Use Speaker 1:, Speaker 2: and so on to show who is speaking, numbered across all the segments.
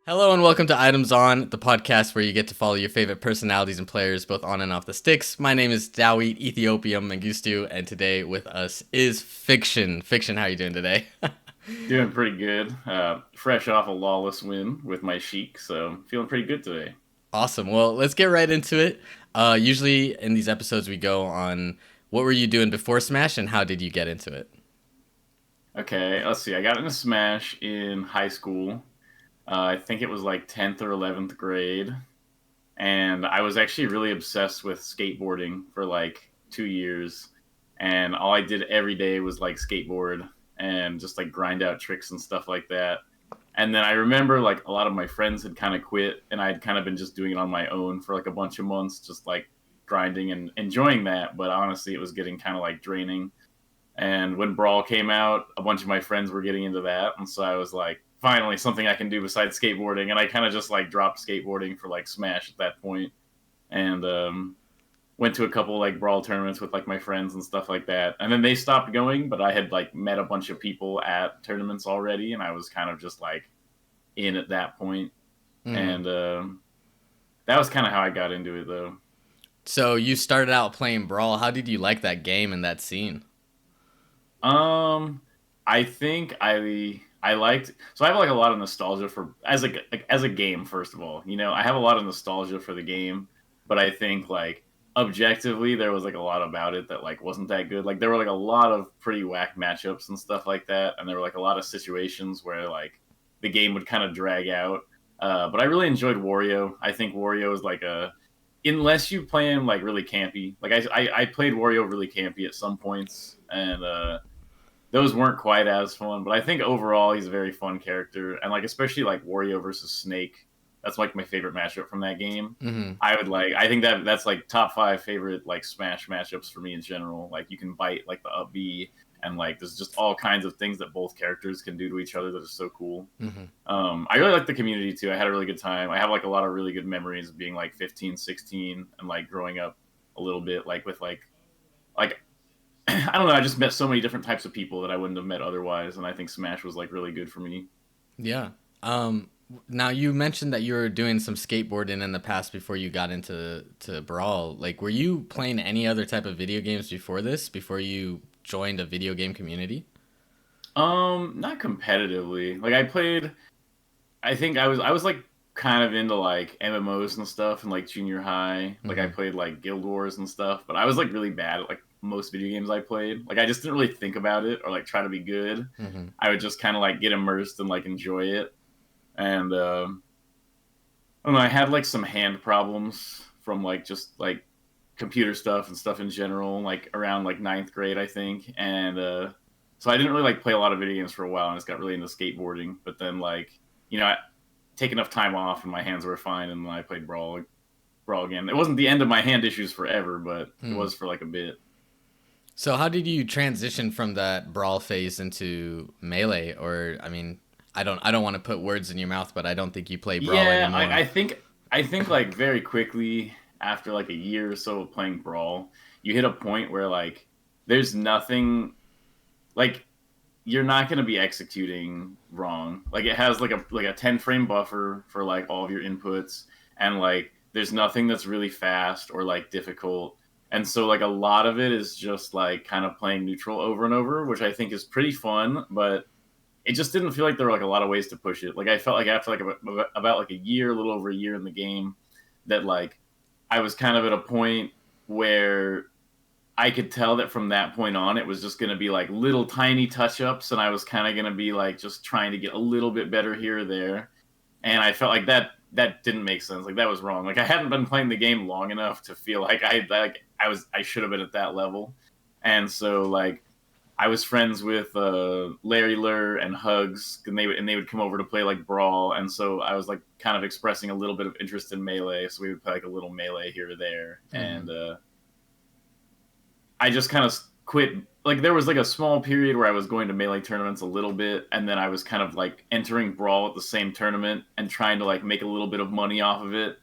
Speaker 1: Hello and welcome to Items On, the podcast where you get to follow your favorite personalities and players both on and off the sticks. My name is Dawit Ethiopium Mengistu, and today with us is Fiction. Fiction, how are you doing today?
Speaker 2: Doing pretty good. Fresh off a lawless win with my sheik, so feeling pretty good today.
Speaker 1: Awesome. Well, let's get right into it. Usually in these episodes we go on what were you doing before Smash and how did you get into it?
Speaker 2: Okay, let's see. I got into Smash in high school. I think it was like 10th or 11th grade. And I was actually really obsessed with skateboarding for like 2 years. And all I did every day was like skateboard and just like grind out tricks and stuff like that. And then I remember like a lot of my friends had kind of quit, and I'd kind of been just doing it on my own for like a bunch of months, just like grinding and enjoying that. But honestly, it was getting kind of like draining. And when Brawl came out, a bunch of my friends were getting into that, and so I was like, finally something I can do besides skateboarding. And I kind of just like dropped skateboarding for like Smash at that point, and went to a couple like Brawl tournaments with like my friends and stuff like that. And then they stopped going, but I had like met a bunch of people at tournaments already, and I was kind of just like in at that point.
Speaker 1: Mm.
Speaker 2: And that was kind of how I got into it, though.
Speaker 1: So you started out playing Brawl. How did you like that game and that scene?
Speaker 2: Um, I think I liked, so I have like a lot of nostalgia for as a game. First of all, I have a lot of nostalgia for the game, but I think like objectively there was like a lot about it that like wasn't that good. Like there were like a lot of pretty whack matchups and stuff like that, and there were like a lot of situations where like the game would kind of drag out. But I really enjoyed Wario. I think Wario is like a, unless you play him like really campy. Like I played Wario really campy at some points, and those weren't quite as fun. But I think overall he's a very fun character, and like especially like Wario versus Snake. That's like my favorite matchup from that game.
Speaker 1: Mm-hmm.
Speaker 2: I would like. I think that's like top five favorite like Smash matchups for me in general. Like you can bite like the up B, and like there's just all kinds of things that both characters can do to each other that are so cool.
Speaker 1: Mm-hmm.
Speaker 2: I really like the community too. I had a really good time. I have like a lot of really good memories of being like 15, 16, and like growing up a little bit like with like I don't know. I just met so many different types of people that I wouldn't have met otherwise, and I think Smash was like really good for me.
Speaker 1: Yeah. Now you mentioned that you were doing some skateboarding in the past before you got into Brawl. Like, were you playing any other type of video games before this? Before you joined a video game community?
Speaker 2: Not competitively. Like I played. I think I was like kind of into like MMOs and stuff in like junior high. Like I
Speaker 1: Mm-hmm.
Speaker 2: played like Guild Wars and stuff, but I was like really bad at like most video games I played. Like I just didn't really think about it or like try to be good.
Speaker 1: Mm-hmm.
Speaker 2: I would just kind of like get immersed and like enjoy it. And I don't know. I had like some hand problems from like just like computer stuff and stuff in general, like around like ninth grade, I think. And so I didn't really like play a lot of video games for a while, and I just got really into skateboarding. But then like I take enough time off, and my hands were fine, and then I played Brawl again. It wasn't the end of my hand issues forever, but it
Speaker 1: Hmm.
Speaker 2: was for like a bit.
Speaker 1: So how did you transition from that Brawl phase into Melee? Or I mean, I don't want to put words in your mouth, but I don't think you play Brawl
Speaker 2: Yeah,
Speaker 1: anymore.
Speaker 2: I think like very quickly after like a year or so of playing Brawl, you hit a point where like there's nothing like you're not going to be executing wrong. Like it has like a 10 frame buffer for like all of your inputs, and like there's nothing that's really fast or like difficult. And so like a lot of it is just like kind of playing neutral over and over, which I think is pretty fun, but it just didn't feel like there were like a lot of ways to push it. Like I felt like after like about like a year, a little over a year in the game, that like I was kind of at a point where I could tell that from that point on, it was just going to be like little tiny touch ups, and I was kind of going to be like just trying to get a little bit better here or there. And I felt like that didn't make sense. Like that was wrong. Like I hadn't been playing the game long enough to feel like I should have been at that level. And so like I was friends with Larry Lur and Hugs, and they would come over to play like Brawl, and so I was like kind of expressing a little bit of interest in Melee, so we would play like a little Melee here or there,
Speaker 1: Mm-hmm.
Speaker 2: and I just kind of quit. Like there was like a small period where I was going to Melee tournaments a little bit, and then I was kind of like entering Brawl at the same tournament and trying to like make a little bit of money off of it.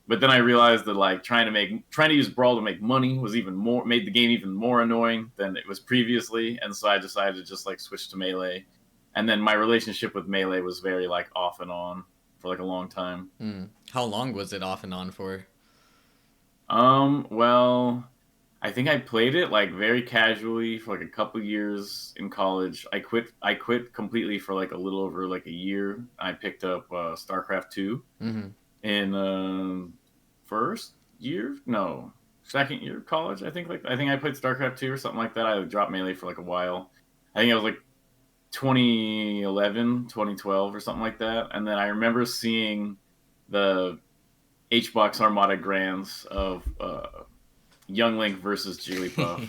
Speaker 2: But then I realized that like trying to use Brawl to make money was made the game even more annoying than it was previously, and so I decided to just like switch to Melee. And then my relationship with Melee was very like off and on for like a long time.
Speaker 1: How long was it off and on for?
Speaker 2: Well, I think I played it like very casually for like a couple years in college. I quit completely for like a little over like a year. I picked up StarCraft 2
Speaker 1: Mm-hmm.
Speaker 2: in first year, no, second year of college. I think I played StarCraft 2 or something like that. I dropped Melee for like a while. I think it was like 2011, 2012 or something like that. And then I remember seeing the HBox Armada Grands of Young Link versus Jigglypuff.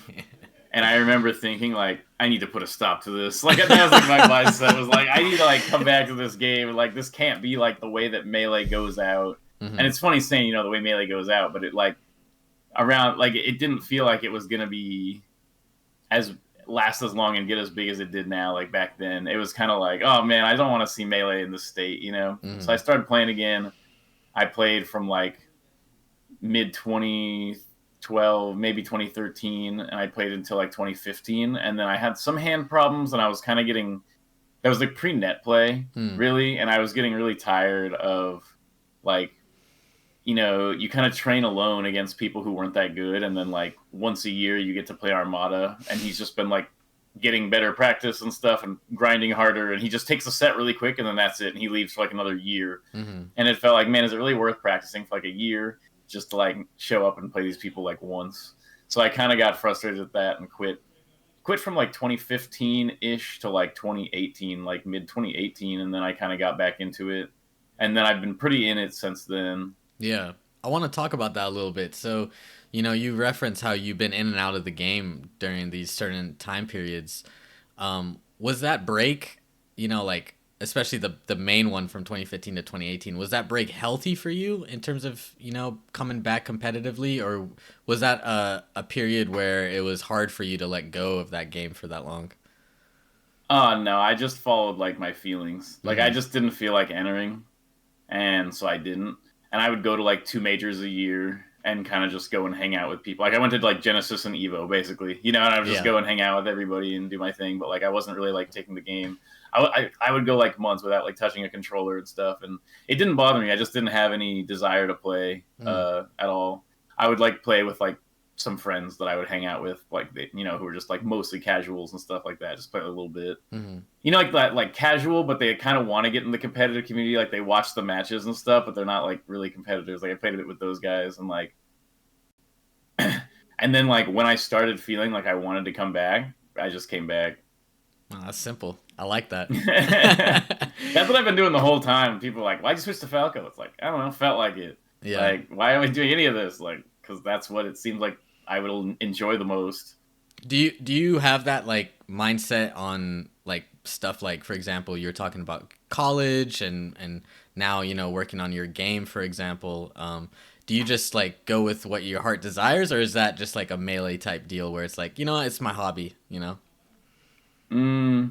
Speaker 2: And I remember thinking, like, I need to put a stop to this. Like, that was like my mindset was like, I need to like come back to this game. Like, this can't be like the way that Melee goes out.
Speaker 1: Mm-hmm.
Speaker 2: And it's funny saying, the way Melee goes out, but it like around like it didn't feel like it was gonna be as last as long and get as big as it did now. Like back then, it was kind of like, oh man, I don't want to see Melee in this state. So I
Speaker 1: Mm-hmm.
Speaker 2: started playing again. I played from like mid 2012, maybe 2013, and I played until like 2015. And then I had some hand problems, and I was kind of getting that was like pre-net play,
Speaker 1: Mm.
Speaker 2: really, and I was getting really tired of like you kind of train alone against people who weren't that good, and then like once a year you get to play Armada, and he's just been like getting better practice and stuff and grinding harder, and he just takes a set really quick, and then that's it, and he leaves for like another year.
Speaker 1: Mm-hmm.
Speaker 2: And it felt like, man, is it really worth practicing for like a year just to like show up and play these people like once? So I kind of got frustrated at that and quit from like 2015 ish to like 2018, like mid 2018, and then I kind of got back into it, and then I've been pretty in it since then.
Speaker 1: Yeah. I want to talk about that a little bit. So, you reference how you've been in and out of the game during these certain time periods. Was that break, like especially the main one from 2015 to 2018, was that break healthy for you in terms of, coming back competitively, or was that a period where it was hard for you to let go of that game for that long?
Speaker 2: Oh no, I just followed like my feelings. Like I
Speaker 1: Mm-hmm.
Speaker 2: just didn't feel like entering, and so I didn't. And I would go to like two majors a year and kind of just go and hang out with people. Like I went to like Genesis and Evo basically, and I would just
Speaker 1: Yeah.
Speaker 2: go and hang out with everybody and do my thing. But like I wasn't really like taking the game. I would go like months without like touching a controller and stuff, and it didn't bother me. I just didn't have any desire to play
Speaker 1: Mm.
Speaker 2: at all. I would like play with like some friends that I would hang out with, like who were just like mostly casuals and stuff like that. Just play a little bit,
Speaker 1: Mm-hmm.
Speaker 2: like that, like casual, but they kind of want to get in the competitive community. Like they watch the matches and stuff, but they're not like really competitors. Like I played a bit with those guys, and like, and then like when I started feeling like I wanted to come back, I just came back.
Speaker 1: Oh, that's simple. I like that.
Speaker 2: That's what I've been doing the whole time. People are like, why'd you switch to Falco? It's like, I don't know, felt like it.
Speaker 1: Yeah.
Speaker 2: Like, why am I doing any of this? Like, because that's what it seems like I would enjoy the most.
Speaker 1: Do you have that like mindset on like stuff like, for example, you're talking about college and now working on your game, for example. Do you just like go with what your heart desires, or is that just like a Melee type deal where it's like, it's my hobby?
Speaker 2: Mm,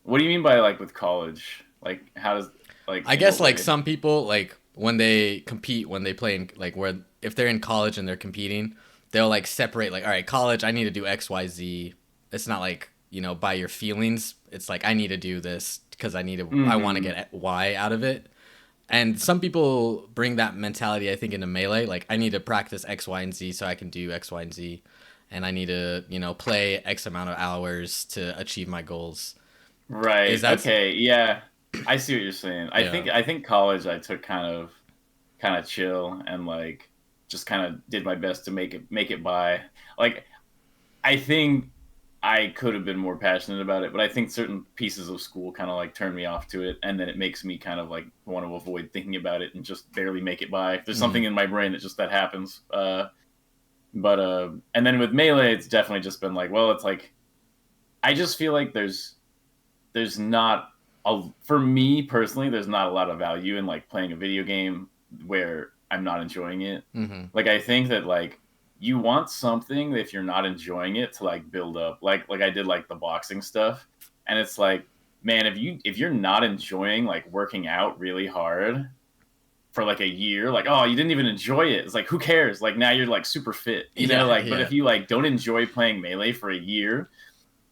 Speaker 2: what do you mean by like with college? Like, how does like
Speaker 1: I
Speaker 2: in
Speaker 1: guess
Speaker 2: what
Speaker 1: like
Speaker 2: way?
Speaker 1: some people, like when they compete, when they play in like, where if they're in college and they're competing, they'll like separate, like, all right, college, I need to do XYZ. It's not like, by your feelings. It's like, I need to do this because I want to
Speaker 2: Hmm.
Speaker 1: get Y out of it. And some people bring that mentality, I think, into Melee. Like, I need to practice X, Y, and Z so I can do X, Y, and Z. And I need to, play X amount of hours to achieve my goals. Is
Speaker 2: Right.
Speaker 1: that,
Speaker 2: Okay. Yeah. I see what you're saying. I
Speaker 1: yeah.
Speaker 2: think I think college I took kind of chill and like just kind of did my best to make it by. Like I think I could have been more passionate about it, but I think certain pieces of school kind of like turn me off to it, and then it makes me kind of like want to avoid thinking about it and just barely make it by. There's
Speaker 1: Mm-hmm.
Speaker 2: something in my brain that happens. But and then with Melee, it's definitely just been like, well, it's like I just feel like there's not for me personally, there's not a lot of value in like playing a video game where I'm not enjoying it.
Speaker 1: Mm-hmm.
Speaker 2: Like I think that like you want something if you're not enjoying it to like build up. Like I did like the boxing stuff, and it's like, man, if you're not enjoying like working out really hard, for like a year, like, oh, you didn't even enjoy it. It's like, who cares? Like now you're like super fit, you know,
Speaker 1: Yeah,
Speaker 2: like, but
Speaker 1: yeah.
Speaker 2: if you like don't enjoy playing Melee for a year,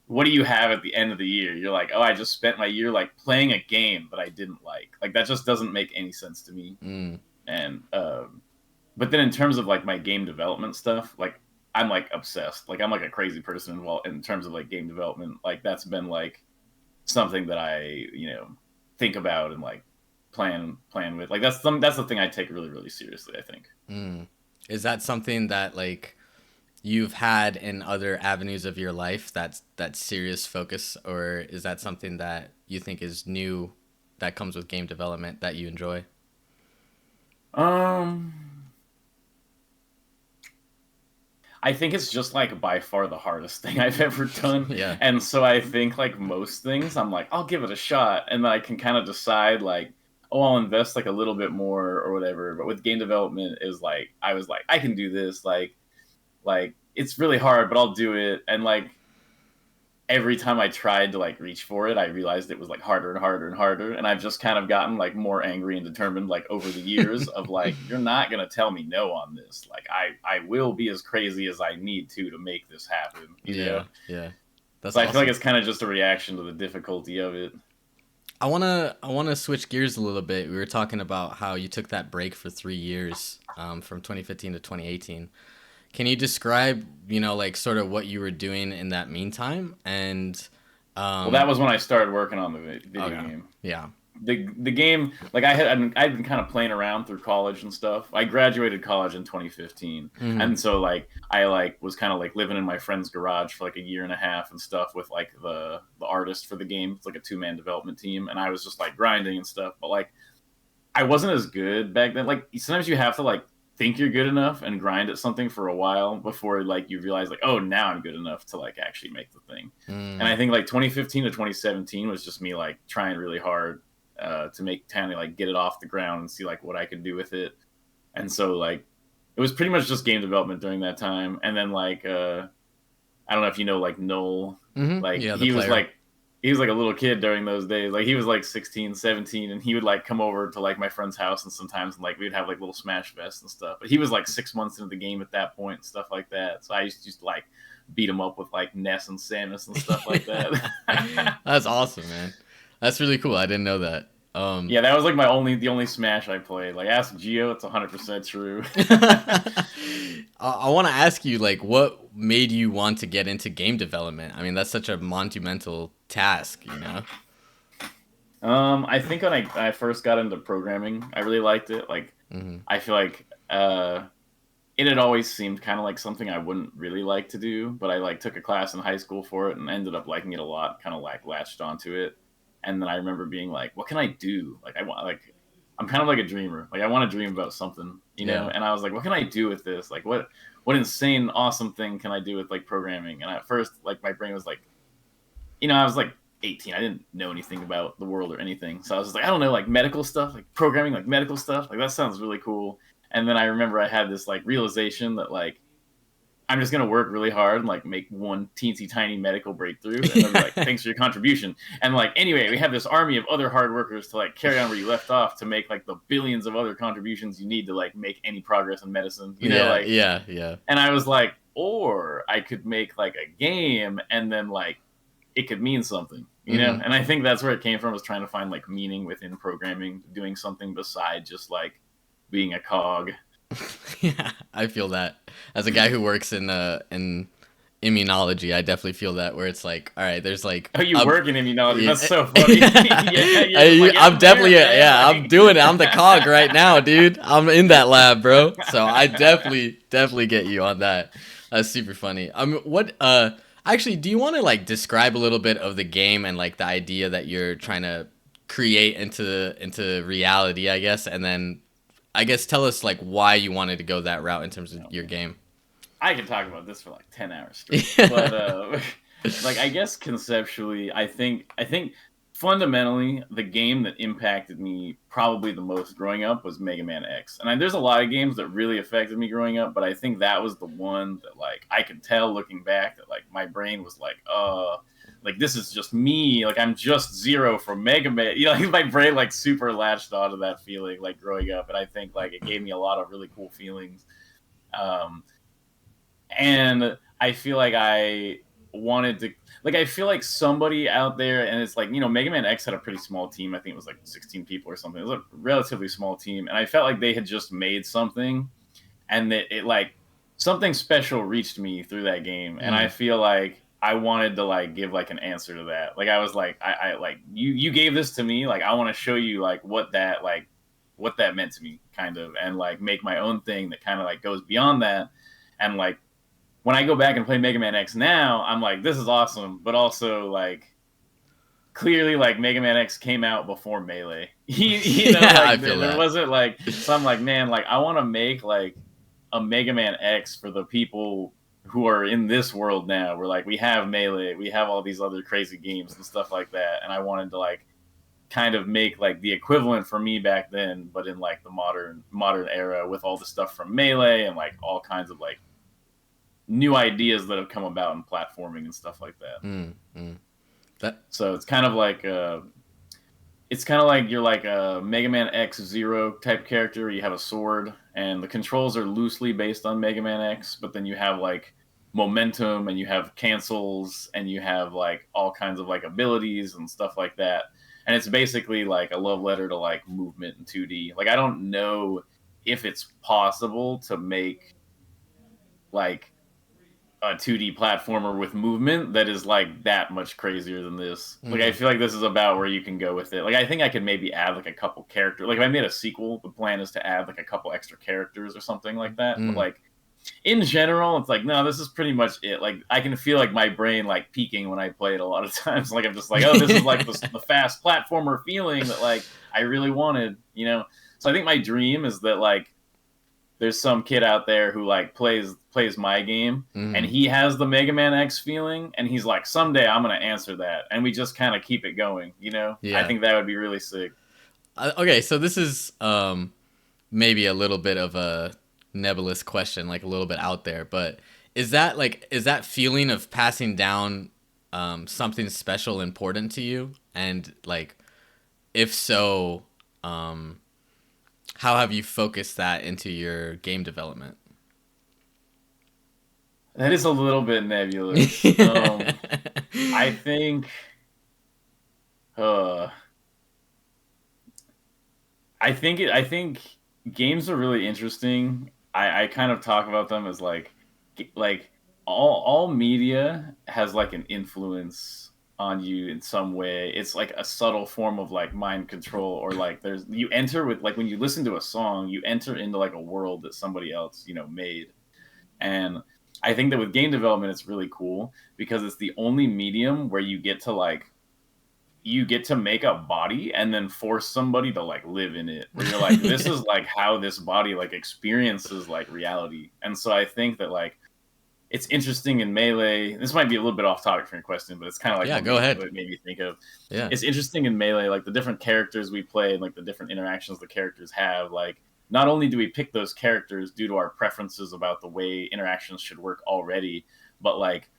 Speaker 2: what do you have at the end of the year? You're like, oh, I just spent my year like playing a game that I didn't like. Like that just doesn't make any sense to me.
Speaker 1: Mm.
Speaker 2: And but then in terms of like my game development stuff, like I'm like obsessed. Like I'm like a crazy person involved in terms of like game development. Like that's been like something that I, think about and like plan with. Like that's the thing I take really really seriously, I think.
Speaker 1: Mm. Is that something that like you've had in other avenues of your life, that's that serious focus, or is that something that you think is new that comes with game development that you enjoy?
Speaker 2: Um I think it's just like by far the hardest thing I've ever done.
Speaker 1: Yeah.
Speaker 2: And so I think like most things, I'm like, I'll give it a shot. And then I can kind of decide like, oh, I'll invest like a little bit more or whatever. But with game development is like, I was like, I can do this. Like it's really hard, but I'll do it. And like every time I tried to like reach for it, I realized it was like harder and harder and harder. And I've just kind of gotten like more angry and determined like over the years of like, you're not gonna tell me no on this. Like I will be as crazy as I need to make this happen, you know?
Speaker 1: Yeah, yeah. That's
Speaker 2: So I feel like
Speaker 1: awesome.
Speaker 2: it's kind of just a reaction to the difficulty of it.
Speaker 1: I wanna switch gears a little bit. We were talking about how you took that break for 3 years, from 2015 to 2018. Can you describe, like sort of what you were doing in that meantime? And
Speaker 2: Well, that
Speaker 1: um,
Speaker 2: was when I started working on the video
Speaker 1: okay,
Speaker 2: game.
Speaker 1: yeah.
Speaker 2: The game, like I'd been kind of playing around through college and stuff. I graduated college in 2015,
Speaker 1: Hmm.
Speaker 2: and so like I like was kind of like living in my friend's garage for like a year and a half and stuff with like the artist for the game. It's like a 2-man development team, and I was just like grinding and stuff. But like I wasn't as good back then. Like sometimes you have to like think you're good enough and grind at something for a while before like you realize like, oh, now I'm good enough to like actually make the thing. And I
Speaker 1: Mm.
Speaker 2: think like 2015 to 2017 was just me like trying really hard to make Tanny like get it off the ground and see like what I could do with it. And so like it was pretty much just game development during that time. And then like I don't know if you know like Noel,
Speaker 1: Hmm.
Speaker 2: like
Speaker 1: Yeah, the player.
Speaker 2: he was like a little kid during those days. Like he was like 16, 17, and he would like come over to like my friend's house and sometimes and like we'd have like little smash fests and stuff. But he was like 6 months into the game at that point and stuff like that. So I used to just like beat him up with like Ness and Samus and stuff like that.
Speaker 1: That's awesome, man. That's really cool. I didn't know that.
Speaker 2: Yeah, that was like the only Smash I played. Like ask Geo, it's 100% true.
Speaker 1: I want to ask you, like, what made you want to get into game development? I mean, that's such a monumental task, you know?
Speaker 2: I think when I first got into programming, I really liked it. Like
Speaker 1: Hmm.
Speaker 2: I feel like it had always seemed kind of like something I wouldn't really like to do, but I like took a class in high school for it and ended up liking it a lot, kind of like latched onto it. And then I remember being like, what can I do? Like I want like I'm kind of like a dreamer. Like I want to dream about something, you know?
Speaker 1: Yeah.
Speaker 2: And I was like, what can I do with this? Like what insane awesome thing can I do with like programming? And at first like my brain was like, I was like 18. I didn't know anything about the world or anything. So I was just like, I don't know, like medical stuff, like programming, like medical stuff. Like that sounds really cool. And then I remember I had this like realization that like I'm just gonna work really hard and like make one teensy tiny medical breakthrough, and they'll be like, "Thanks for your contribution." And like, anyway, we have this army of other hard workers to like carry on where you left off to make like the billions of other contributions you need to like make any progress in medicine.
Speaker 1: Yeah,
Speaker 2: Like,
Speaker 1: yeah, yeah.
Speaker 2: and I was like, or I could make like a game, and then like it could mean something.
Speaker 1: Hmm.
Speaker 2: And I think that's where it came from, was trying to find like meaning within programming, doing something beside just like being a cog.
Speaker 1: Yeah, I feel that. As a guy who works in immunology, I definitely feel that where it's like, all right, there's like
Speaker 2: Oh, you
Speaker 1: a
Speaker 2: work in immunology.
Speaker 1: yeah.
Speaker 2: That's so funny. Yeah, you're just like, yeah,
Speaker 1: I'm
Speaker 2: I'm there,
Speaker 1: definitely
Speaker 2: man.
Speaker 1: yeah, I'm
Speaker 2: Like,
Speaker 1: doing it. I'm the cog right now, dude. I'm in that lab, bro. So I definitely get you on that. That's super funny. What actually, do you want to like describe a little bit of the game and like the idea that you're trying to create into reality, I guess, and then I guess tell us like why you wanted to go that route in terms of your game.
Speaker 2: I can talk about this for like 10 hours straight, but
Speaker 1: Yeah.
Speaker 2: like I guess conceptually, I think fundamentally the game that impacted me probably the most growing up was Mega Man X. And there's a lot of games that really affected me growing up, but I think that was the one that like I could tell looking back that like my brain was like, like this is just me, like I'm just Zero from Mega Man. You know, my brain like super latched onto that feeling like growing up, and I think like it gave me a lot of really cool feelings. Um, and I feel like I wanted to like I feel like somebody out there, and it's like, you know, Mega Man X had a pretty small team. I think it was like 16 people or something. It was a relatively small team, and I felt like they had just made something, and that it like something special reached me through that game, and I
Speaker 1: Mm.
Speaker 2: feel like I wanted to like give like an answer to that. Like I was like, I like you gave this to me, like I want to show you like what that meant to me, kind of, and like make my own thing that kind of like goes beyond that. And like when I go back and play Mega Man X now, I'm like, this is awesome, but also like clearly like Mega Man X came out before Melee. You know,
Speaker 1: Yeah, I
Speaker 2: like
Speaker 1: feel
Speaker 2: there
Speaker 1: that.
Speaker 2: wasn't like, so I'm like, man, like I want to make like a Mega Man X for the people who are in this world now. Where like we have Melee, we have all these other crazy games and stuff like that, and I wanted to like kind of make like the equivalent for me back then, but in like the modern era with all the stuff from Melee and like all kinds of like new ideas that have come about in platforming and stuff like that.
Speaker 1: Mm, mm. That
Speaker 2: So it's kind of like you're like a Mega Man X Zero type character. You have a sword, and the controls are loosely based on Mega Man X, but then you have like momentum, and you have cancels, and you have like all kinds of like abilities and stuff like that. And it's basically like a love letter to like movement in 2D. Like I don't know if it's possible to make like a 2D platformer with movement that is like that much crazier than this. Like I
Speaker 1: mm,
Speaker 2: feel like this is about where you can go with it. Like I think I could maybe add like a couple characters. Like if I made a sequel, the plan is to add like a couple extra characters or something like that. But
Speaker 1: mm.
Speaker 2: like in general, it's like no, this is pretty much it. Like I can feel like my brain like peaking when I play it a lot of times. Like I'm just like, oh, this is like the fast platformer feeling that like I really wanted, you know. So I think my dream is that like there's some kid out there who like plays my game, and
Speaker 1: Mm.
Speaker 2: he has the Mega Man X feeling, and he's like, someday I'm gonna answer that, and we just kind of keep it going. You know, I
Speaker 1: Yeah.
Speaker 2: think that would be really sick.
Speaker 1: Okay, so this is maybe a little bit of a nebulous question, like a little bit out there, but is that feeling of passing down something special important to you? And like if so, um how have you focused that into your game development?
Speaker 2: That is a little bit nebulous. I think, uh, I think games are really interesting. I kind of talk about them as like all media has like an influence on you in some way. It's like a subtle form of like mind control, or like there's you enter with like when you listen to a song, you enter into like a world that somebody else, you know, made. And I think that with game development it's really cool because it's the only medium where you get to make a body and then force somebody to like live in it, where you're like, this is like how this body like experiences like reality. And so I think that like it's interesting in Melee. This might be a little bit off topic from your question, but it's kind of like
Speaker 1: Yeah, go ahead.
Speaker 2: what it made me think of.
Speaker 1: Yeah.
Speaker 2: It's interesting in Melee, like the different characters we play and like the different interactions the characters have. Like not only do we pick those characters due to our preferences about the way interactions should work already, but like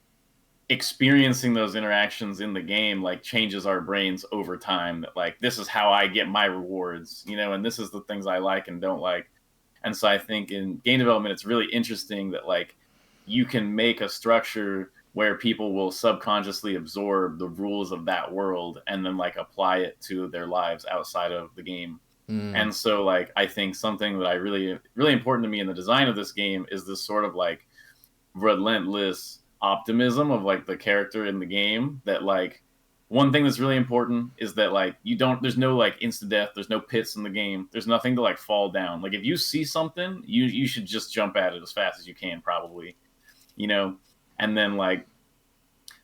Speaker 2: experiencing those interactions in the game like changes our brains over time, that like this is how I get my rewards, you know, and this is the things I like and don't like. And so I think in game development it's really interesting that like you can make a structure where people will subconsciously absorb the rules of that world and then like apply it to their lives outside of the game.
Speaker 1: Mm.
Speaker 2: And so like I think something that I really important to me in the design of this game is this sort of like relentless optimism of like the character in the game, that like one thing that's really important is that like you don't there's no like insta death, there's no pits in the game, there's nothing to like fall down. Like if you see something, you should just jump at it as fast as you can, probably, you know. And then like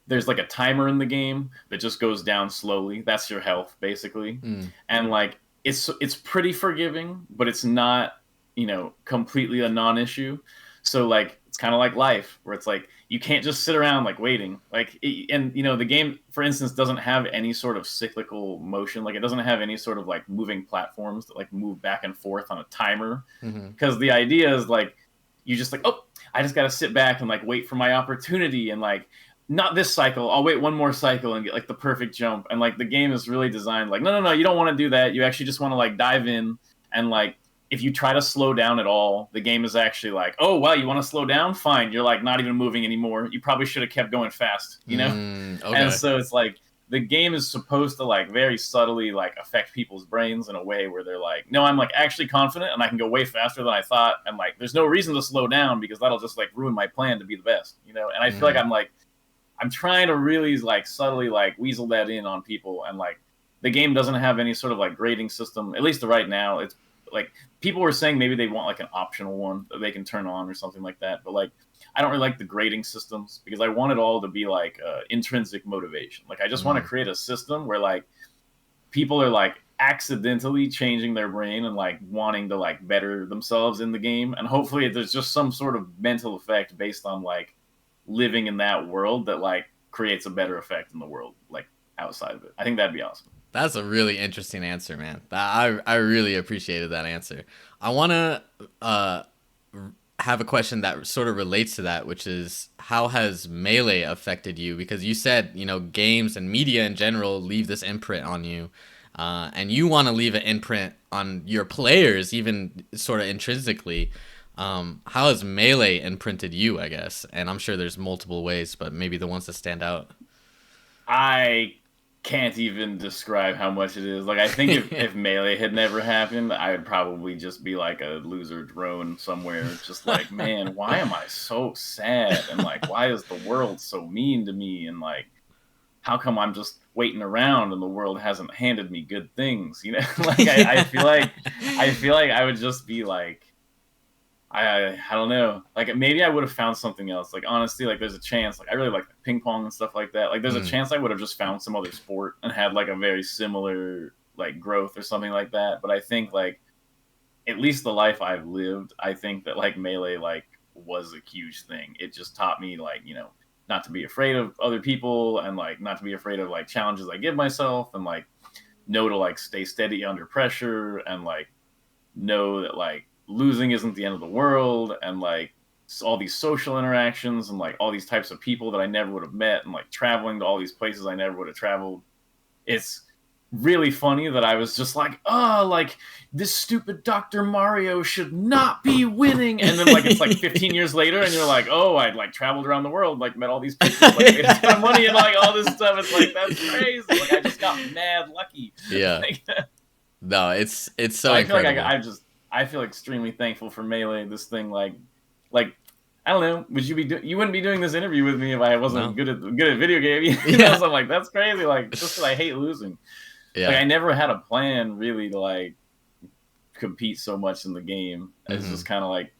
Speaker 2: there's like a timer in the game that just goes down slowly. That's your health basically.
Speaker 1: Mm.
Speaker 2: And like it's pretty forgiving, but it's not, you know, completely a non-issue. So like it's kind of like life, where it's like you can't just sit around like waiting. Like and you know the game, for instance, doesn't have any sort of cyclical motion. Like it doesn't have any sort of like moving platforms that like move back and forth on a timer,
Speaker 1: Mm-hmm.
Speaker 2: because the idea is like you just like, oh, I just got to sit back and like wait for my opportunity, and like not this cycle. I'll wait one more cycle and get like the perfect jump. And like the game is really designed like, no, no, no, you don't want to do that. You actually just want to like dive in and like if you try to slow down at all, the game is actually like, oh wow, you want to slow down? Fine. You're like not even moving anymore. You probably should have kept going fast, you know? And
Speaker 1: Okay.
Speaker 2: so it's like the game is supposed to like very subtly like affect people's brains in a way where they're like, no, I'm like actually confident and I can go way faster than I thought. And like there's no reason to slow down because that'll just like ruin my plan to be the best, you know? And I feel like
Speaker 1: Mm,
Speaker 2: I'm trying to really like subtly like weasel that in on people and like the game doesn't have any sort of like grading system, at least right now. It's like people were saying maybe they want like an optional one that they can turn on or something like that. But like I don't really like the grading systems because I want it all to be like intrinsic motivation. Like I just want to
Speaker 1: mm.
Speaker 2: create a system where like people are like accidentally changing their brain and like wanting to like better themselves in the game and hopefully there's just some sort of mental effect based on like living in that world that like creates a better effect in the world like outside of it. I think that'd be awesome.
Speaker 1: That's a really interesting answer, man. I really appreciated that answer. I want to have a question that sort of relates to that, which is how has Melee affected you? Because you said, you know, games and media in general leave this imprint on you. And you want to leave an imprint on your players, even sort of intrinsically. How has Melee imprinted you, I guess? And I'm sure there's multiple ways, but maybe the ones that stand out.
Speaker 2: I can't even describe how much it is. Like I think if Melee had never happened, I would probably just be like a loser drone somewhere, just like, man, why am I so sad? And like why is the world so mean to me? And like how come I'm just waiting around and the world hasn't handed me good things? You know, like I feel like I would just be like I don't know. Like maybe I would have found something else. Like honestly, like there's a chance. Like I really like ping pong and stuff like that. Like there's a
Speaker 1: Mm,
Speaker 2: chance I would have just found some other sport and had like a very similar like growth or something like that. But I think like at least the life I've lived, I think that like Melee like was a huge thing. It just taught me like, you know, not to be afraid of other people and like not to be afraid of like challenges I give myself and like know to like stay steady under pressure and like know that like losing isn't the end of the world and like all these social interactions and like all these types of people that I never would have met and like traveling to all these places I never would have traveled. It's really funny that I was just like, oh, like this stupid Dr. Mario should not be winning. And then like it's like 15 years later and you're like, oh, I like traveled around the world, like met all these people, like made a ton of money and like all this stuff. It's like that's crazy. Like I just got mad lucky.
Speaker 1: yeah.
Speaker 2: Like,
Speaker 1: No, it's
Speaker 2: so
Speaker 1: so
Speaker 2: I feel like
Speaker 1: incredible.
Speaker 2: I feel extremely thankful for Melee. This thing, like I don't know. Would you be you wouldn't be doing this interview with me if I wasn't
Speaker 1: No.
Speaker 2: good at video game. You know,
Speaker 1: Yeah.
Speaker 2: so I'm like that's crazy. Like just because I hate losing. Like
Speaker 1: Yeah.
Speaker 2: I never had a plan really to like compete so much in the game. It's
Speaker 1: Hmm.
Speaker 2: just kind of like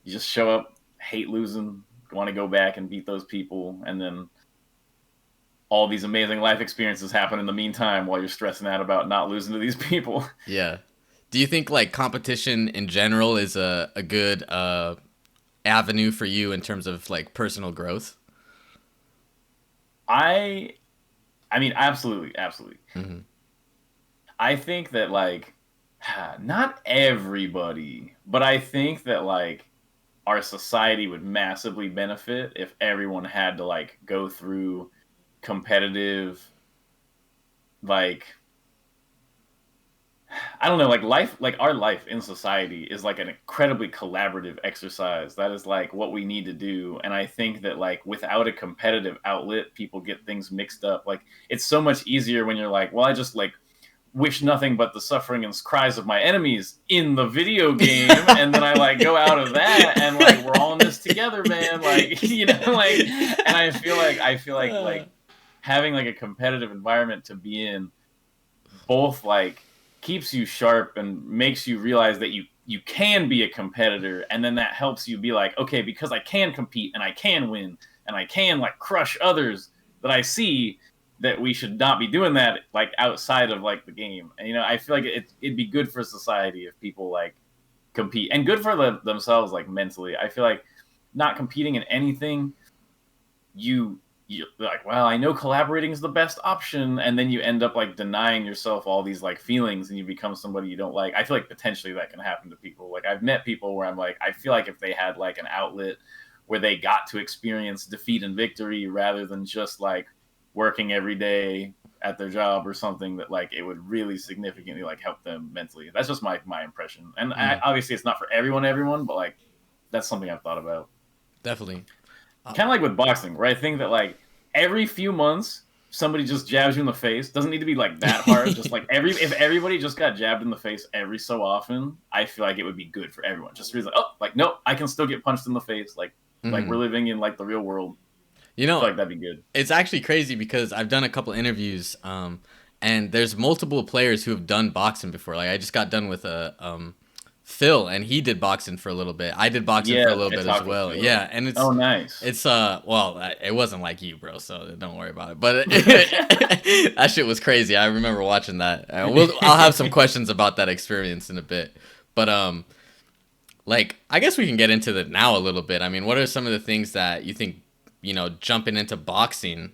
Speaker 2: you just show up, hate losing, want to go back and beat those people, and then all these amazing life experiences happen in the meantime while you're stressing out about not losing to these people.
Speaker 1: Yeah. Do you think like competition in general is a good avenue for you in terms of like personal growth?
Speaker 2: I I mean absolutely, absolutely.
Speaker 1: Hmm.
Speaker 2: I think that like not everybody, but I think that like our society would massively benefit if everyone had to like go through competitive like I don't know, like life, like our life in society is like an incredibly collaborative exercise. That is like what we need to do. And I think that like without a competitive outlet, people get things mixed up. Like it's so much easier when you're like, well, I just like wish nothing but the suffering and cries of my enemies in the video game. And then I like go out of that and like we're all in this together, man. Like, you know, like, and I feel like having like a competitive environment to be in both like keeps you sharp and makes you realize that you can be a competitor and then that helps you be like okay because I can compete and I can win and I can like crush others that I see that we should not be doing that like outside of like the game and you know I feel like it'd be good for society if people like compete and good for themselves like mentally I feel like not competing in anything you're like, well, I know collaborating is the best option, and then you end up like denying yourself all these like feelings, and you become somebody you don't like. I feel like potentially that can happen to people. Like I've met people where I'm like, I feel like if they had like an outlet where they got to experience defeat and victory rather than just like working every day at their job or something, that like it would really significantly like help them mentally. That's just my impression. And
Speaker 1: Mm,
Speaker 2: obviously it's not for everyone, but like that's something I've thought about.
Speaker 1: definitely. Uh,
Speaker 2: Kind of like with boxing, where I think that like every few months somebody just jabs you in the face. Doesn't need to be like that hard. Just like if everybody just got jabbed in the face every so often, I feel like it would be good for everyone. Just like, oh, like no, I can still get punched in the face. Like we're
Speaker 1: mhm.
Speaker 2: living in like the real world.
Speaker 1: You
Speaker 2: I feel
Speaker 1: know,
Speaker 2: like that'd be good.
Speaker 1: it's actually crazy because I've done a couple interviews, and there's multiple players who have done boxing before. Like I just got done with a Phil, and he did boxing for a little bit. I did boxing for a
Speaker 2: Yeah,
Speaker 1: little
Speaker 2: I
Speaker 1: bit as
Speaker 2: talked with
Speaker 1: well.
Speaker 2: Phil.
Speaker 1: Yeah, and
Speaker 2: Oh, nice.
Speaker 1: it's well, it wasn't like you, bro. So don't worry about it. But that shit was crazy. I remember watching that. I'll have some questions about that experience in a bit. But like I guess we can get into that now a little bit. I mean, what are some of the things that you think, jumping into boxing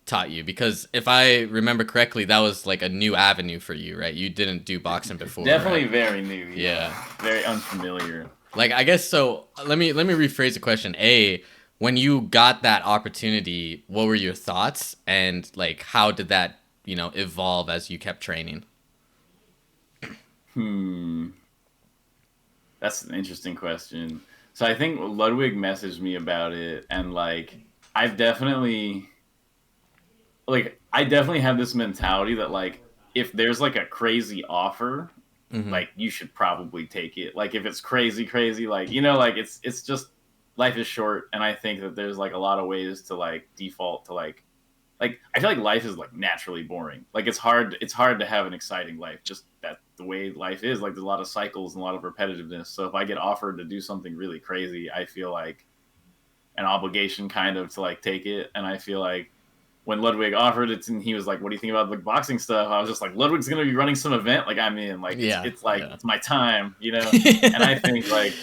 Speaker 1: taught you? Because if I remember correctly, that was like a new avenue for you, right? You didn't do boxing before,
Speaker 2: Definitely
Speaker 1: right?
Speaker 2: very new. Yeah,
Speaker 1: Yeah.
Speaker 2: very unfamiliar.
Speaker 1: Like I guess so. Let me rephrase the question. When you got that opportunity, what were your thoughts, and like how did that evolve as you kept training?
Speaker 2: Hmm. That's an interesting question. So I think Ludwig messaged me about it, and like I've definitely I definitely have this mentality that like if there's like a crazy offer,
Speaker 1: Mm-hmm.
Speaker 2: like you should probably take it. Like if it's crazy, like like it's just life is short, and I think that there's like a lot of ways to like default to like I feel like life is like naturally boring. Like it's hard to have an exciting life. Just that the way life is. Like there's a lot of cycles and a lot of repetitiveness. So if I get offered to do something really crazy, I feel like an obligation kind of to like take it. And I feel like when Ludwig offered it and he was like, "What do you think about the boxing stuff?" I was just like, "Ludwig's gonna be running some event. Like I'm in. Like it's
Speaker 1: Yeah,
Speaker 2: it's like
Speaker 1: yeah.
Speaker 2: it's my time." And I think like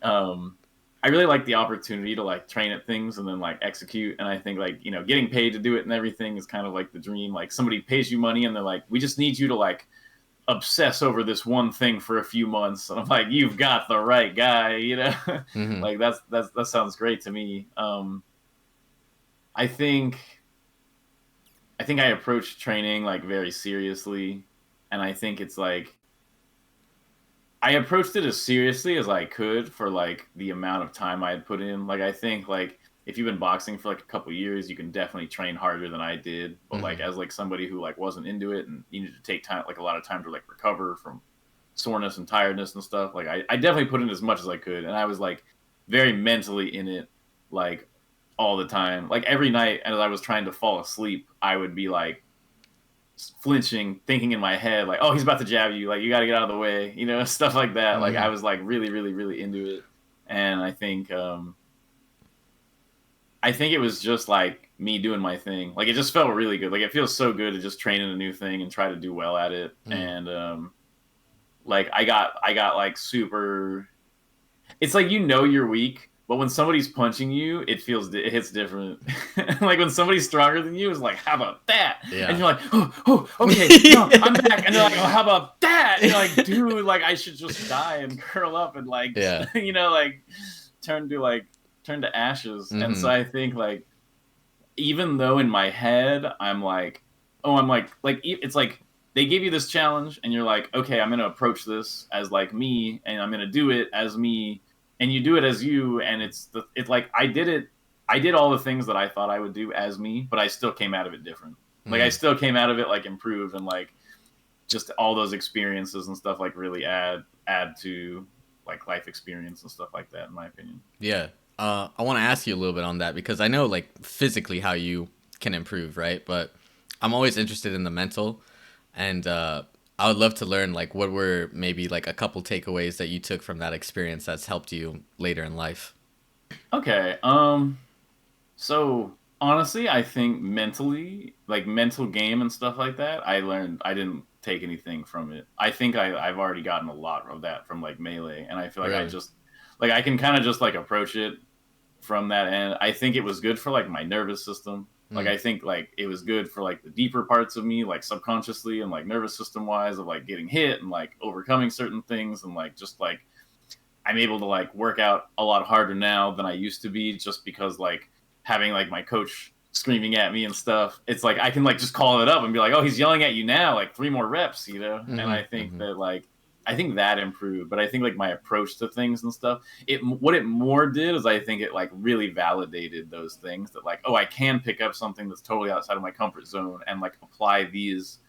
Speaker 2: um I really like the opportunity to like train at things and then like execute. And I think like, getting paid to do it and everything is kind of like the dream. Like somebody pays you money and they're like, we just need you to like obsess over this one thing for a few months. And I'm like, you've got the right guy.
Speaker 1: Mm-hmm.
Speaker 2: Like that sounds great to me. I think I approach training like very seriously. And I think it's like I approached it as seriously as I could for like the amount of time I had put in. Like I think like if you've been boxing for like a couple years, you can definitely train harder than I did. But like
Speaker 1: Mm-hmm.
Speaker 2: as like somebody who like wasn't into it and needed to take time, like a lot of time to like recover from soreness and tiredness and stuff, like I definitely put in as much as I could, and I was like very mentally in it, like all the time. Like every night as I was trying to fall asleep, I would be like flinching, thinking in my head like, "Oh, he's about to jab you! Like you got to get out of the way," stuff like that. Like I
Speaker 1: Mm-hmm.
Speaker 2: was like really, really, really into it, and I think it was just like me doing my thing. Like it just felt really good. Like it feels so good to just train in a new thing and try to do well at it.
Speaker 1: Mm-hmm.
Speaker 2: And like I got like super. It's like you're weak, but when somebody's punching you, it hits different. Like when somebody's stronger than you, it's like, how about that? And
Speaker 1: Yeah.
Speaker 2: you're like, oh, okay, no, I'm back. And they're like, oh, how about that? And you're like, dude, like I should just die and curl up and like,
Speaker 1: Yeah.
Speaker 2: like turn to like turn to ashes. And so
Speaker 1: Mm-hmm.
Speaker 2: I think like even though in my head I'm like, oh, it's like they give you this challenge and you're like, okay, I'm gonna approach this as like me and I'm gonna do it as me, and you do it as you, and it's like I did all the things that I thought I would do as me, but I still came out of it different. Like I
Speaker 1: Mm-hmm.
Speaker 2: still came out of it like improved, and like just all those experiences and stuff like really add to like life experience and stuff like that, in my opinion.
Speaker 1: Yeah. I want to ask you a little bit on that because I know like physically how you can improve, right? But I'm always interested in the mental, and I would love to learn like what were maybe like a couple takeaways that you took from that experience that's helped you later in life.
Speaker 2: Okay. So honestly, I think mentally, like mental game and stuff like that, I didn't take anything from it. I think I've already gotten a lot of that from like melee, and I feel like I
Speaker 1: Really?
Speaker 2: just like I can kind of just like approach it from that end. I think it was good for like my nervous system. Like
Speaker 1: Mm.
Speaker 2: I think like it was good for like the deeper parts of me, like subconsciously and like nervous system wise, of like getting hit and like overcoming certain things and like just like I'm able to like work out a lot harder now than I used to be, just because like having like my coach screaming at me and stuff. It's like I can like just call it up and be like, oh, he's yelling at you now, like 3 more reps, you know. And I
Speaker 1: Mm-hmm.
Speaker 2: think
Speaker 1: Mm-hmm.
Speaker 2: that like I think that improved, but I think like my approach to things and stuff, it what it more did is I think it like really validated those things that like, oh, I can pick up something that's totally outside of my comfort zone and like apply these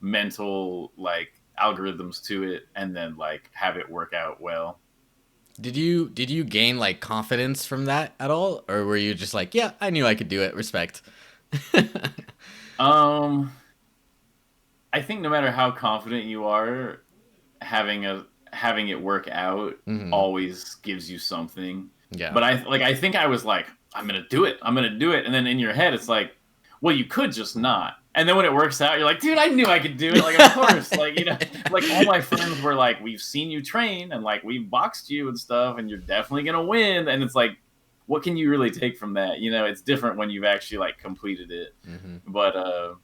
Speaker 2: mental like algorithms to it and then like have it work out well.
Speaker 1: Did you gain like confidence from that at all, or were you just like, yeah, I knew I could do it, respect?
Speaker 2: Um, I think no matter how confident you are, having a having it work out
Speaker 1: Mm-hmm.
Speaker 2: always gives you something.
Speaker 1: Yeah.
Speaker 2: But I think I was like, I'm gonna do it. I'm gonna do it. And then in your head it's like, well, you could just not. And then when it works out, you're like, dude, I knew I could do it. Like, of course. Like, you know, like all my friends were like, we've seen you train and like we've boxed you and stuff, and you're definitely gonna win. And it's like, what can you really take from that? You know, it's different when you've actually like completed it.
Speaker 1: Mm-hmm.
Speaker 2: But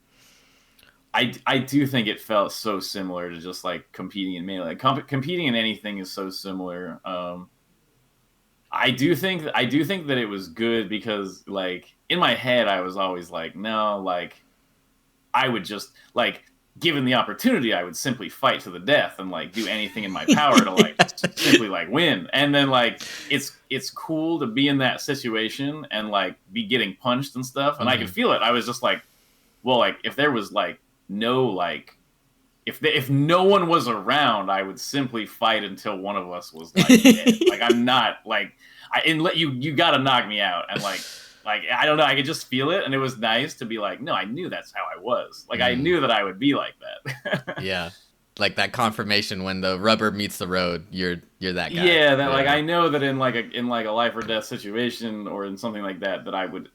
Speaker 2: I do think it felt so similar to just like competing in melee. Like, competing in anything is so similar. I do think that it was good because like in my head I was always like, no, like I would just like, given the opportunity, I would simply fight to the death and like do anything in my power to like simply like win. And then like it's cool to be in that situation and like be getting punched and stuff. And I
Speaker 1: Mm-hmm.
Speaker 2: could feel it. I was just like, well, like if there was like no like if no one was around, I would simply fight until one of us was like dead. Like I'm not like I and let you got to knock me out and like I don't know, I could just feel it, and it was nice to be like, no, I knew that's how I was. Like I
Speaker 1: Mm.
Speaker 2: knew that I would be like that.
Speaker 1: Yeah. Like that confirmation when the rubber meets the road, you're that guy.
Speaker 2: Yeah, that like
Speaker 1: Yeah.
Speaker 2: I know that in like a life or death situation or in something like that that I would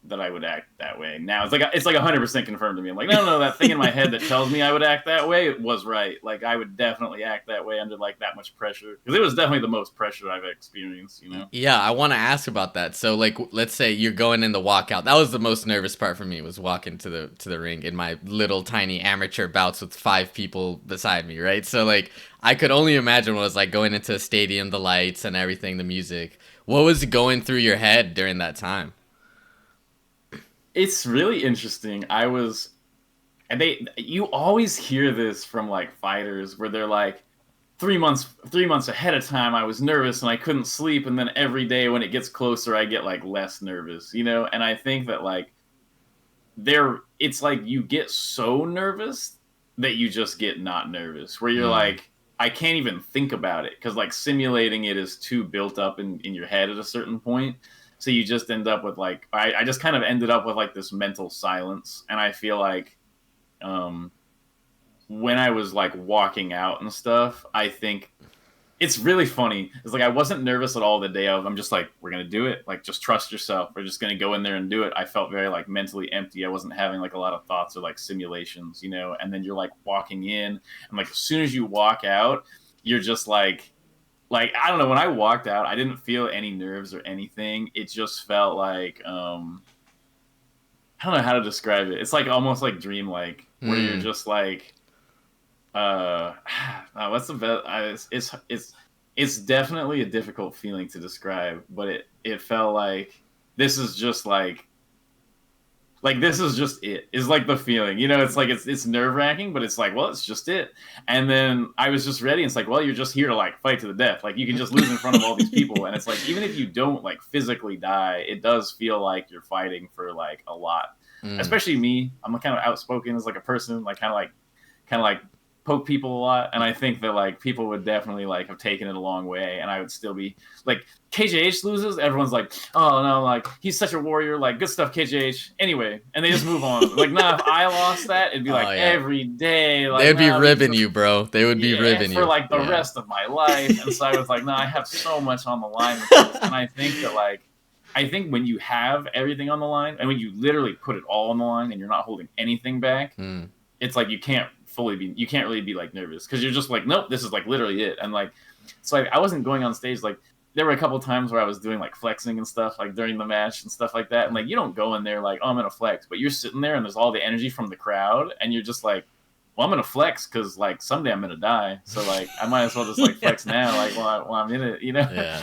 Speaker 2: act that way. Now it's like 100% confirmed to me. I'm like, no, that thing in my head that tells me I would act that way was right. Like I would definitely act that way under like that much pressure, because it was definitely the most pressure I've experienced. You know.
Speaker 1: Yeah, I want to ask about that. So, like, let's say you're going in the walkout. That was the most nervous part for me, was walking to the ring in my little tiny amateur bouts with 5 people beside me, right? So, like, I could only imagine what it was like going into a stadium, the lights and everything, the music. What was going through your head during that time?
Speaker 2: It's really interesting. I was and they you always hear this from like fighters where they're like 3 months ahead of time I was nervous and I couldn't sleep, and then every day when it gets closer I get like less nervous, you know. And I think that like there it's like you get so nervous that you just get not nervous, where you're
Speaker 1: Mm,
Speaker 2: like, I can't even think about it because like simulating it is too built up in your head at a certain point. So you just end up with like I just kind of ended up with like this mental silence. And I feel like um when I was like walking out and stuff, I think it's really funny. It's like I wasn't nervous at all the day of. I'm just like, we're gonna do it. Like, just trust yourself. We're just gonna go in there and do it. I felt very like mentally empty. I wasn't having like a lot of thoughts or like simulations, you know. And then you're like walking in, and like as soon as you walk out, you're just like I don't know. When I walked out, I didn't feel any nerves or anything. It just felt like I don't know how to describe it. It's like almost like dreamlike, where you're
Speaker 1: mm.
Speaker 2: just like uh, what's the best? It's definitely a difficult feeling to describe, but it felt like this is just like this is just it. Is like the feeling, you know. It's like it's nerve wracking, but it's like, well, it's just it. And then I was just ready. And it's like, well, you're just here to like fight to the death. Like you can just lose in front of all these people, and it's like even if you don't like physically die, it does feel like you're fighting for like a lot.
Speaker 1: Mm.
Speaker 2: Especially me, I'm kind of outspoken as like a person, like kind of like poke people a lot, and I think that like people would definitely like have taken it a long way, and I would still be like, KJH loses, everyone's like, oh no, like he's such a warrior, like good stuff KJH anyway, and they just move on. Like, nah, if I lost that, it'd be
Speaker 1: Oh
Speaker 2: like
Speaker 1: yeah,
Speaker 2: every day,
Speaker 1: they
Speaker 2: like
Speaker 1: would be
Speaker 2: nah, we
Speaker 1: ribbing
Speaker 2: just
Speaker 1: you, bro. They would be
Speaker 2: yeah,
Speaker 1: ribbing
Speaker 2: for
Speaker 1: you.
Speaker 2: like the
Speaker 1: Yeah.
Speaker 2: rest of my life. And so I was like, no, I have so much on the line with this, and I think that like I think when you have everything on the line, and when you literally put it all on the line, and you're not holding anything back,
Speaker 1: Mm.
Speaker 2: it's like you can't really be like nervous, because you're just like, nope, this is like literally it. And like so like, I wasn't going on stage. Like there were a couple times where I was doing like flexing and stuff like during the match and stuff like that, and like you don't go in there like, oh, I'm gonna flex, but you're sitting there and there's all the energy from the crowd, and you're just like, well, I'm gonna flex because like someday I'm gonna die, so like I might as well just like flex now, like while I'm in it, you know.
Speaker 1: Yeah.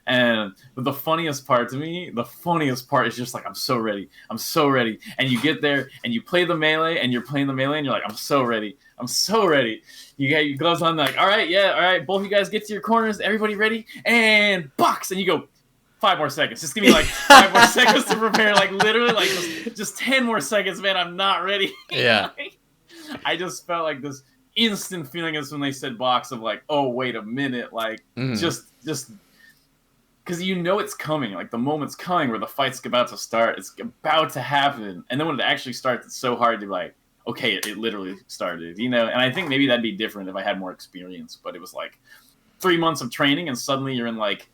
Speaker 2: And but the funniest part to me, the funniest part is just like I'm so ready. And you get there and you play the melee, and you're playing the melee, and you're like, I'm so ready, I'm so ready. You got your gloves on, like, all right, yeah, all right, both of you guys get to your corners, everybody ready, and box, and you go. 5 more seconds. Just give me like 5 more seconds to prepare. Like literally, like just 10 more seconds, man. I'm not ready.
Speaker 1: Yeah.
Speaker 2: Like, I just felt like this instant feeling as when they said box of like, oh wait a minute, like
Speaker 1: Mm-hmm.
Speaker 2: just because you know it's coming, like the moment's coming where the fight's about to start, it's about to happen, and then when it actually starts, it's so hard to be like, okay, it literally started, you know. And I think maybe that'd be different if I had more experience, but it was like 3 months of training, and suddenly you're in like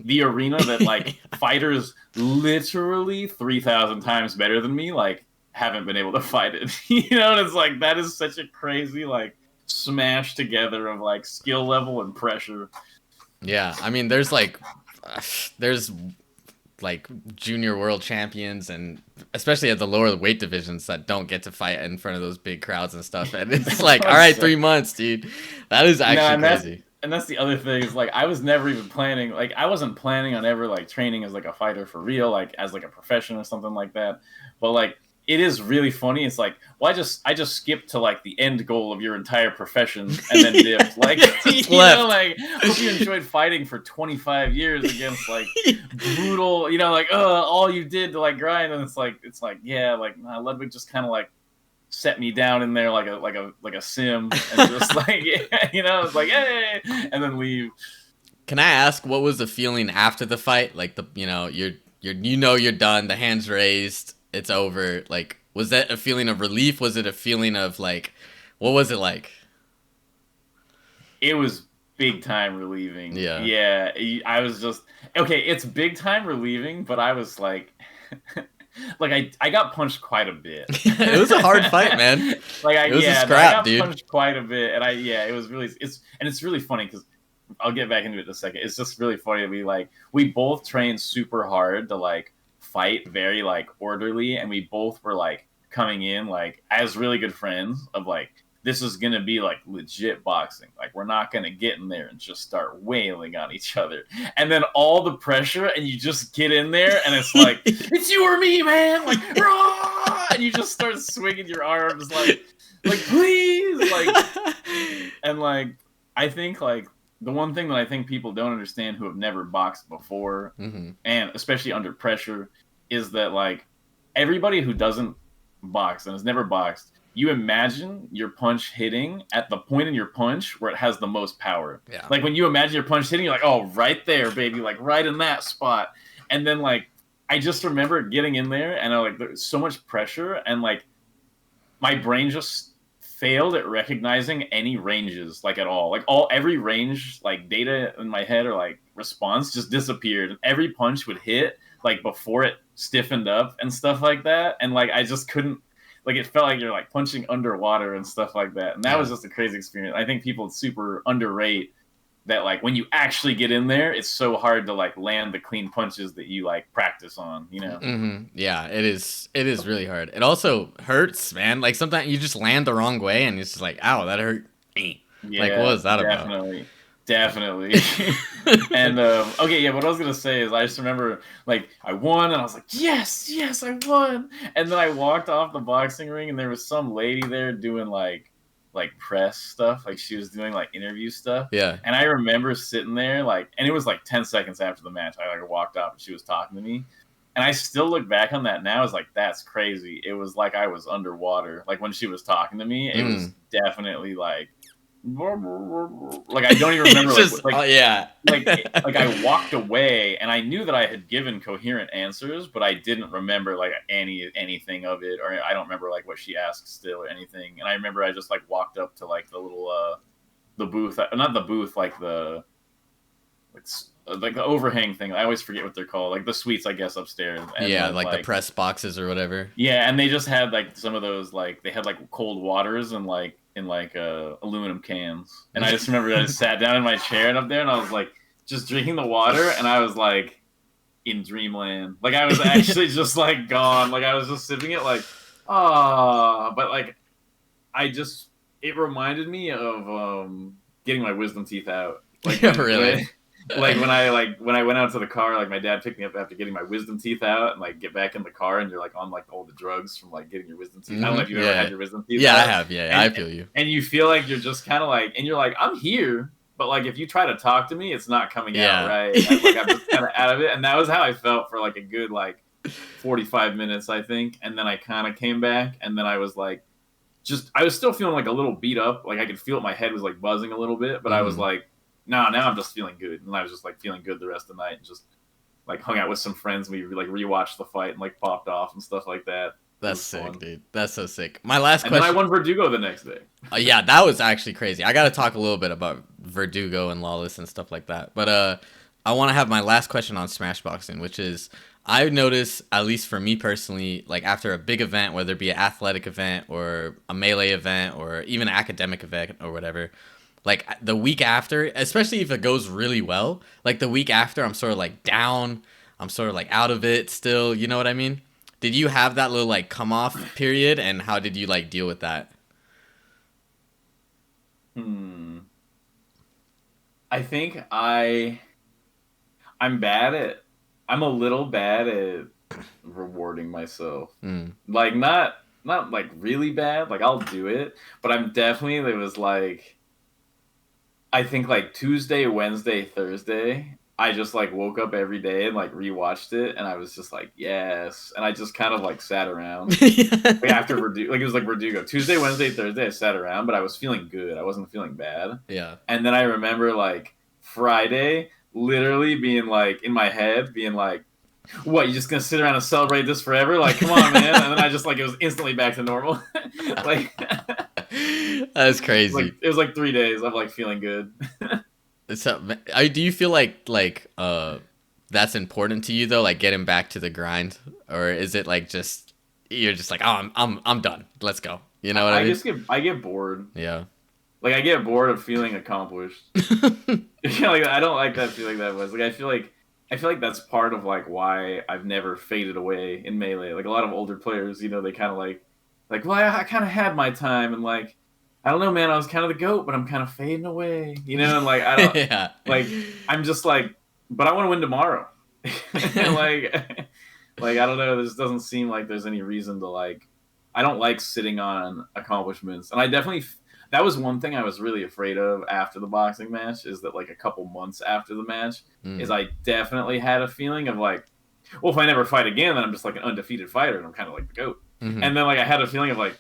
Speaker 2: the arena that like fighters literally 3,000 times better than me, like haven't been able to fight it, you know. And it's like that is such a crazy like smash together of like skill level and pressure.
Speaker 1: Yeah, I mean, there's like junior world champions, and especially at the lower weight divisions, that don't get to fight in front of those big crowds and stuff. And it's like, all right, 3 months, dude. That is
Speaker 2: No,
Speaker 1: actually crazy.
Speaker 2: and that's the other thing is like I was never even planning, like I wasn't planning on ever like training as like a fighter for real, like as like a profession or something like that. But like it is really funny. It's like, well, I just skipped to like the end goal of your entire profession and then dipped. Like
Speaker 1: Just
Speaker 2: you
Speaker 1: left.
Speaker 2: know, like hope you enjoyed fighting for 25 years against like brutal, you know, like all you did to like grind, and it's like yeah, like nah, Ludwig just kind of like set me down in there like a sim, and just like you know, it's like hey, and then leave.
Speaker 1: Can I ask, what was the feeling after the fight? Like you're done, the hands raised, it's over. Like, was that a feeling of relief? Was it a feeling of like, what was it like?
Speaker 2: It was big time relieving.
Speaker 1: Yeah.
Speaker 2: Yeah, I was just okay. It's big time relieving, but I was like, like I got punched quite a bit.
Speaker 1: It was a hard fight, man.
Speaker 2: Like
Speaker 1: It was a
Speaker 2: yeah, no, I
Speaker 1: scrap,
Speaker 2: got
Speaker 1: dude.
Speaker 2: punched quite a bit, and it was really it's really funny because I'll get back into it in a second. It's just really funny that we both trained super hard to like fight very like orderly, and we both were like coming in like as really good friends of like this is gonna be like legit boxing. Like we're not gonna get in there and just start wailing on each other. And then all the pressure, and you just get in there, and it's like it's you or me, man. Like rah! And you just start swinging your arms like please, like and like I think like the one thing that I think people don't understand who have never boxed before,
Speaker 1: Hmm.
Speaker 2: and especially under pressure, is that like everybody who doesn't box and has never boxed, you imagine your punch hitting at the point in your punch where it has the most power.
Speaker 1: Yeah.
Speaker 2: Like when you imagine your punch hitting, you're like, oh, right there, baby, like right in that spot. And then like I just remember getting in there, and I like there's so much pressure, and like my brain just failed at recognizing any ranges like at all. Like every range like data in my head or like response just disappeared. Every punch would hit like before it stiffened up and stuff like that. And like I just couldn't, like it felt like you're like punching underwater and stuff like that. And that
Speaker 1: Yeah.
Speaker 2: was just a crazy experience. I think people super underrate that like when you actually get in there, it's so hard to like land the clean punches that you like practice on, you know.
Speaker 1: Yeah, it is. It is really hard. It also hurts, man. Like sometimes you just land the wrong way, and it's just like, ow, that hurt. Like, what
Speaker 2: Yeah,
Speaker 1: was that about?
Speaker 2: definitely. And okay, yeah. What I was gonna say is, I just remember like I won, and I was like, yes, I won. And then I walked off the boxing ring, and there was some lady there doing like press stuff, like she was doing like interview stuff.
Speaker 1: Yeah.
Speaker 2: And I remember sitting there like, and it was like 10 seconds after the match, I like walked off, and she was talking to me. And I still look back on that now as like, that's crazy. It was like I was underwater. Like when she was talking to me, it was definitely like I don't even remember
Speaker 1: Just, oh yeah.
Speaker 2: like I walked away, and I knew that I had given coherent answers, but I didn't remember like anything of it, or I don't remember like what she asked still or anything. And I remember I just like walked up to like the little the booth, not the booth, like the like the overhang thing. I always forget what they're called, like the suites, I guess, upstairs. And
Speaker 1: Yeah,
Speaker 2: then,
Speaker 1: like the press boxes or whatever.
Speaker 2: yeah, and they just had like some of those, like they had like cold waters and like in like aluminum cans. And I just remember I just sat down in my chair and up there, and I was like just drinking the water, and I was like in dreamland. Like I was actually just like gone. Like I was just sipping it like but like I just it reminded me of getting my wisdom teeth out. Like
Speaker 1: Really?
Speaker 2: when I went out to the car, like my dad picked me up after getting my wisdom teeth out, and like get back in the car, and you're like on like all the drugs from like getting your wisdom teeth. I don't know if you've ever had
Speaker 1: Yeah.
Speaker 2: your wisdom teeth
Speaker 1: Yeah, I
Speaker 2: out,
Speaker 1: have. Yeah, I feel you.
Speaker 2: and you feel like you're just kind of like, and you're like, I'm here, but like if you try to talk to me, it's not coming out
Speaker 1: Yeah.
Speaker 2: right. I'm just kind of out of it, and that was how I felt for like a good like 45 minutes, I think, and then I kind of came back, and then I was like, just I was still feeling like a little beat up, like I could feel it, my head was like buzzing a little bit, but I was
Speaker 1: Mhm.
Speaker 2: like, no, now I'm just feeling good, and I was just like feeling good the rest of the night, and just like hung out with some friends. We like rewatched the fight and like popped off and stuff like that. It
Speaker 1: That's
Speaker 2: was
Speaker 1: sick,
Speaker 2: fun.
Speaker 1: dude. That's so sick. My last
Speaker 2: And then I
Speaker 1: question.
Speaker 2: won Verdugo the next day.
Speaker 1: Yeah, that was actually crazy. I got to talk a little bit about Verdugo and Lawless and stuff like that. But I want to have my last question on Smashboxing, which is I notice, at least for me personally, like after a big event, whether it be an athletic event or a melee event or even an academic event or whatever, like the week after, especially if it goes really well, like the week after, I'm sort of like down. I'm sort of like out of it still. You know what I mean? Did you have that little like come off period, and how did you like deal with that?
Speaker 2: Hmm. I think I'm bad at I'm a little bad at rewarding myself.
Speaker 1: Mm.
Speaker 2: Like not like really bad. Like I'll do it, but I'm definitely there was like I think like Tuesday, Wednesday, Thursday, I just like woke up every day and like rewatched it, and I was just like, yes. And I just kind of like sat around. Like after Verdugo, like it was like Verdugo. Tuesday, Wednesday, Thursday, I sat around, but I was feeling good. I wasn't feeling bad.
Speaker 1: Yeah.
Speaker 2: And then I remember like Friday, literally being like in my head, being like, what, you just gonna sit around and celebrate this forever? Like, come on, man. And then I just like it was instantly back to normal. Like
Speaker 1: That's crazy.
Speaker 2: it was like 3 days of like feeling good.
Speaker 1: So, do you feel like that's important to you though, like getting back to the grind, or is it like just you're just like, oh, I'm done. Let's go. You know what I
Speaker 2: I
Speaker 1: mean?
Speaker 2: just get bored.
Speaker 1: Yeah.
Speaker 2: Like I get bored of feeling accomplished. Like I don't like that feeling that much. Like I feel like that's part of like why I've never faded away in Melee. Like a lot of older players, you know, they kind of well, I kind of had my time, and like I don't know, man, I was kind of the goat, but I'm kind of fading away, you know, and like I don't
Speaker 1: Yeah.
Speaker 2: like I'm just like, but I want to win tomorrow. like like I don't know, this doesn't seem like there's any reason to like I don't like sitting on accomplishments. And I definitely that was one thing I was really afraid of after the boxing match, is that like a couple months after the match is
Speaker 1: Mm.
Speaker 2: I definitely had a feeling of like, well, if I never fight again, then I'm just like an undefeated fighter and I'm kind of like the goat.
Speaker 1: Hmm.
Speaker 2: And then like I had a feeling of like,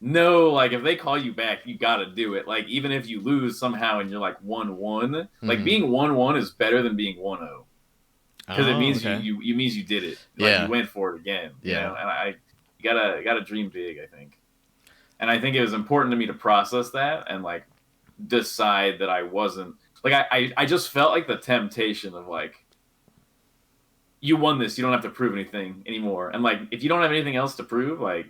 Speaker 2: no, like if they call you back, you got to do it. Like even if you lose somehow and you're like 1-1, like
Speaker 1: Hmm.
Speaker 2: being 1-1 is better than being 1-0, because it
Speaker 1: Oh,
Speaker 2: means
Speaker 1: okay.
Speaker 2: you means you did it. Like you
Speaker 1: Yeah.
Speaker 2: went for it again, you
Speaker 1: Yeah.
Speaker 2: know. And you gotta dream big, I think. And I think it was important to me to process that and like decide that I wasn't like I just felt like the temptation of like, you won this, you don't have to prove anything anymore. And like if you don't have anything else to prove, like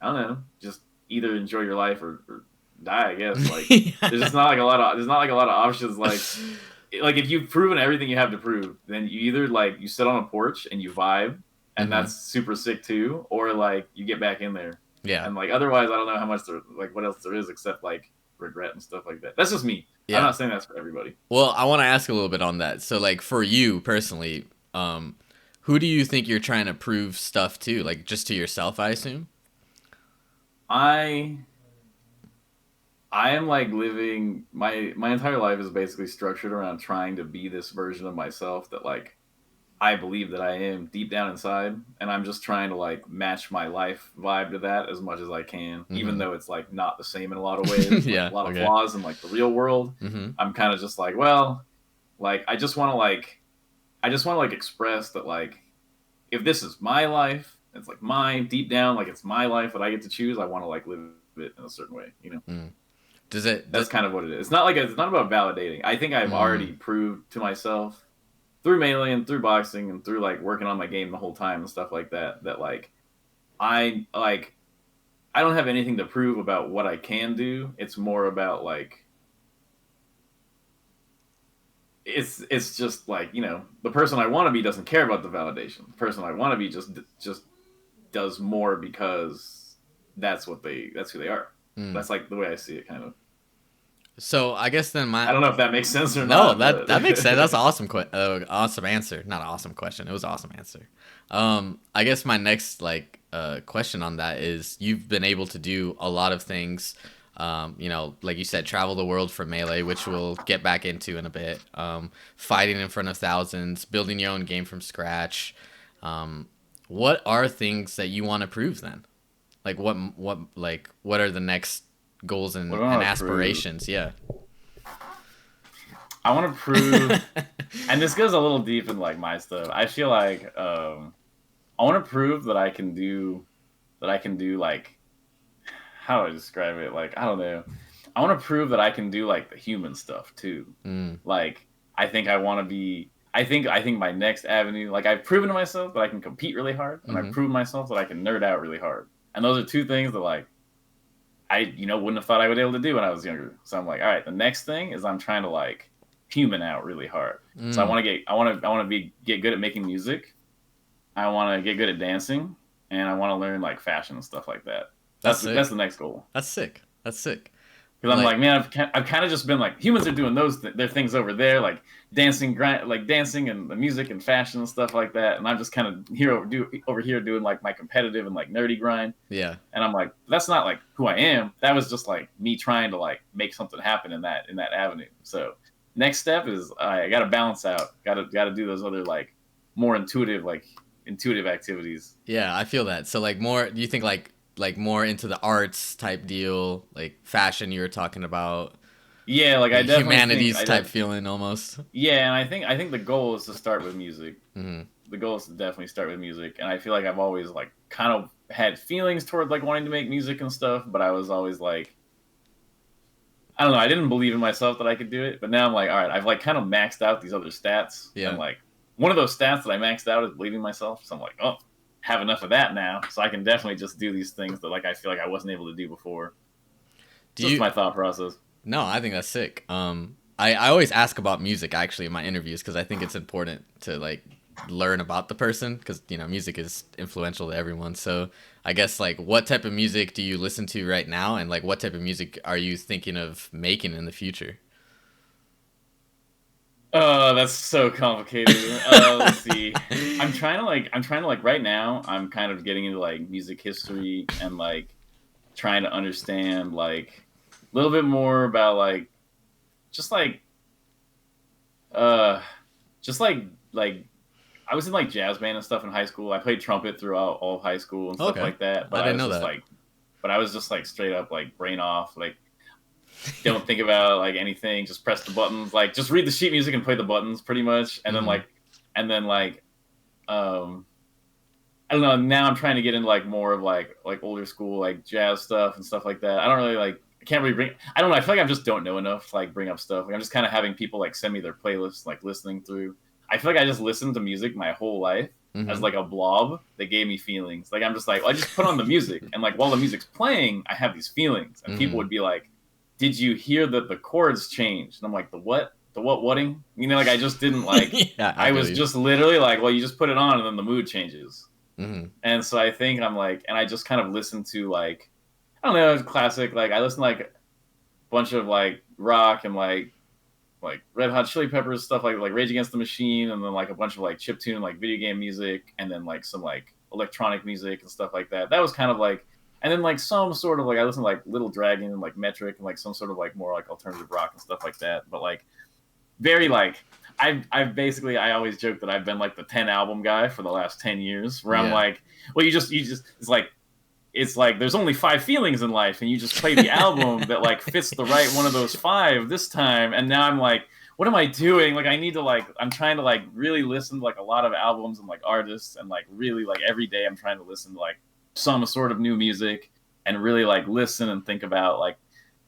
Speaker 2: I don't know, just either enjoy your life or die, I guess. Like there's just not like a lot of there's not like a lot of options. Like if you've proven everything you have to prove, then you either like you sit on a porch and you vibe, and
Speaker 1: Hmm.
Speaker 2: that's super sick too, or like you get back in there.
Speaker 1: Yeah.
Speaker 2: And like otherwise, I don't know how much there like what else there is except like regret and stuff like that. That's just me. I'm
Speaker 1: Yeah.
Speaker 2: not saying that's for everybody.
Speaker 1: Well, I want to ask a little bit on that. So, like, for you personally, who do you think you're trying to prove stuff to? Like, just to yourself, I assume.
Speaker 2: I I am like living my entire life is basically structured around trying to be this version of myself that like I believe that I am deep down inside, and I'm just trying to like match my life vibe to that as much as I can, even
Speaker 1: Hmm.
Speaker 2: though it's like not the same in a lot of ways. There's like a
Speaker 1: Yeah.
Speaker 2: lot of
Speaker 1: Okay.
Speaker 2: flaws in like the real world.
Speaker 1: Hmm.
Speaker 2: I'm kind of just like, well, like I just want to like express that like if this is my life, it's like mine deep down, like it's my life that I get to choose. I want to like live it in a certain way, you know.
Speaker 1: Mm. Does it?
Speaker 2: That's kind of what it is. It's not like it's not about validating. I think I've already
Speaker 1: Mm.
Speaker 2: proved to myself through melee and through boxing and through like working on my game the whole time and stuff like that, that like I don't have anything to prove about what I can do. It's more about like it's just like, you know, the person I want to be doesn't care about the validation. The person I want to be just does more because that's who they are.
Speaker 1: Mm.
Speaker 2: That's like the way I see it, kind of.
Speaker 1: So I guess then
Speaker 2: I
Speaker 1: my
Speaker 2: don't know if that makes sense or
Speaker 1: no,
Speaker 2: not,
Speaker 1: that makes sense.
Speaker 2: but
Speaker 1: That's an awesome awesome answer. Not an awesome question. It was an awesome answer. I guess my next like question on that is you've been able to do a lot of things. You know, like you said, travel the world for Melee, which we'll get back into in a bit. Fighting in front of thousands, building your own game from scratch. Um, what are things that you want to prove then? Like what are the next goals
Speaker 2: what do I
Speaker 1: and
Speaker 2: want to prove?
Speaker 1: aspirations? Yeah.
Speaker 2: I want to prove, and this goes a little deep in like my stuff. I feel like I want to prove that I can do like how do I describe it? Like I don't know. I want to prove that I can do like the human stuff too.
Speaker 1: Mm,
Speaker 2: Like I think I want to be. I think my next avenue, like I've proven to myself that I can compete really hard, and I've
Speaker 1: mm-hmm.
Speaker 2: proven myself that I can nerd out really hard. And those are two things that like I wouldn't have thought I would be able to do when I was younger. So I'm like, all right, the next thing is I'm trying to like human out really hard. So
Speaker 1: Mm,
Speaker 2: I want to be get good at making music. I want to get good at dancing, and I want to learn like fashion and stuff like that.
Speaker 1: that's
Speaker 2: That's
Speaker 1: sick.
Speaker 2: the next goal.
Speaker 1: That's sick. That's sick.
Speaker 2: Because I'm
Speaker 1: Like,
Speaker 2: like, man, I've kind of just been like humans are doing their things over there, like like dancing and the music and fashion and stuff like that, and I'm just kind of over here doing like my competitive and like nerdy grind.
Speaker 1: yeah,
Speaker 2: And I'm like, that's not like who I am. That was just like me trying to like make something happen in that avenue. So next step is I got to balance out. Got to do those other like more intuitive activities.
Speaker 1: yeah. I feel that. So like more. Do you think like more into the arts type deal, like fashion you were talking about,
Speaker 2: Yeah, like I
Speaker 1: like
Speaker 2: definitely think
Speaker 1: humanities type feeling almost.
Speaker 2: yeah, and I think the goal is to start with music.
Speaker 1: Hmm.
Speaker 2: The goal is to definitely start with music, and I feel like I've always like kind of had feelings toward like wanting to make music and stuff, but I was always like I don't know. I didn't believe in myself that I could do it, but now I'm like, all right, I've like kind of maxed out these other stats, and
Speaker 1: Yeah.
Speaker 2: like one of those stats that I maxed out is believing in myself. So I'm like, oh, have enough of that now, so I can definitely just do these things that like I feel like I wasn't able to do before. It's
Speaker 1: Do
Speaker 2: just
Speaker 1: you?
Speaker 2: my thought process.
Speaker 1: No, I think that's sick. I always ask about music actually in my interviews because I think it's important to like learn about the person because you know music is influential to everyone. So I guess like what type of music do you listen to right now, and like what type of music are you thinking of making in the future?
Speaker 2: Oh, that's so complicated. Let's see. I'm trying to like right now. I'm kind of getting into like music history and like trying to understand like a little bit more about like just like uh just like I was in like jazz band and stuff in high school. I played trumpet throughout all of high school and stuff
Speaker 1: Okay,
Speaker 2: like that.
Speaker 1: I didn't know that.
Speaker 2: But I was just like straight up like brain off. Like don't think about like anything. Just press the buttons. Like just read the sheet music and play the buttons pretty much.
Speaker 1: Hmm.
Speaker 2: And then like um I don't know. Now I'm trying to get into like more of like older school like jazz stuff and stuff like that. I don't really like. I can't really bring. I don't know. I feel like I just don't know enough to like bring up stuff. Like I'm just kind of having people like send me their playlists, like listening through. I feel like I just listened to music my whole life as
Speaker 1: Hmm.
Speaker 2: like a blob that gave me feelings. Like I'm just like well, I just put on the music and like while the music's playing, I have these feelings and people
Speaker 1: Hmm.
Speaker 2: would be like, "Did you hear that the chords changed?" And I'm like, "The what? The what? Whatting?" You know, like I just didn't like.
Speaker 1: Yeah, I
Speaker 2: I
Speaker 1: feel
Speaker 2: was
Speaker 1: you.
Speaker 2: just literally like, "Well, you just put it on and then the mood changes."
Speaker 1: Hmm.
Speaker 2: And so I think I'm like, and I just kind of listen to like, I don't know, classic. Like I listen to like a bunch of like rock and like Red Hot Chili Peppers stuff like Rage Against the Machine, and then like a bunch of like chiptune like video game music, and then like some like electronic music and stuff like that. That was kind of like, and then like some sort of like I listen to like Little Dragon and like Metric and like some sort of like more like alternative rock and stuff like that. But like very like I've basically I always joke that I've been like the 10 album guy for the last 10 years where I'm
Speaker 1: Yeah.
Speaker 2: like well you just it's like there's only five feelings in life and you just play the album that like fits the right one of those five this time and now I'm like what am I doing like I need to like I'm trying to like really listen to like a lot of albums and like artists and like really like every day I'm trying to listen to like some sort of new music and really like listen and think about like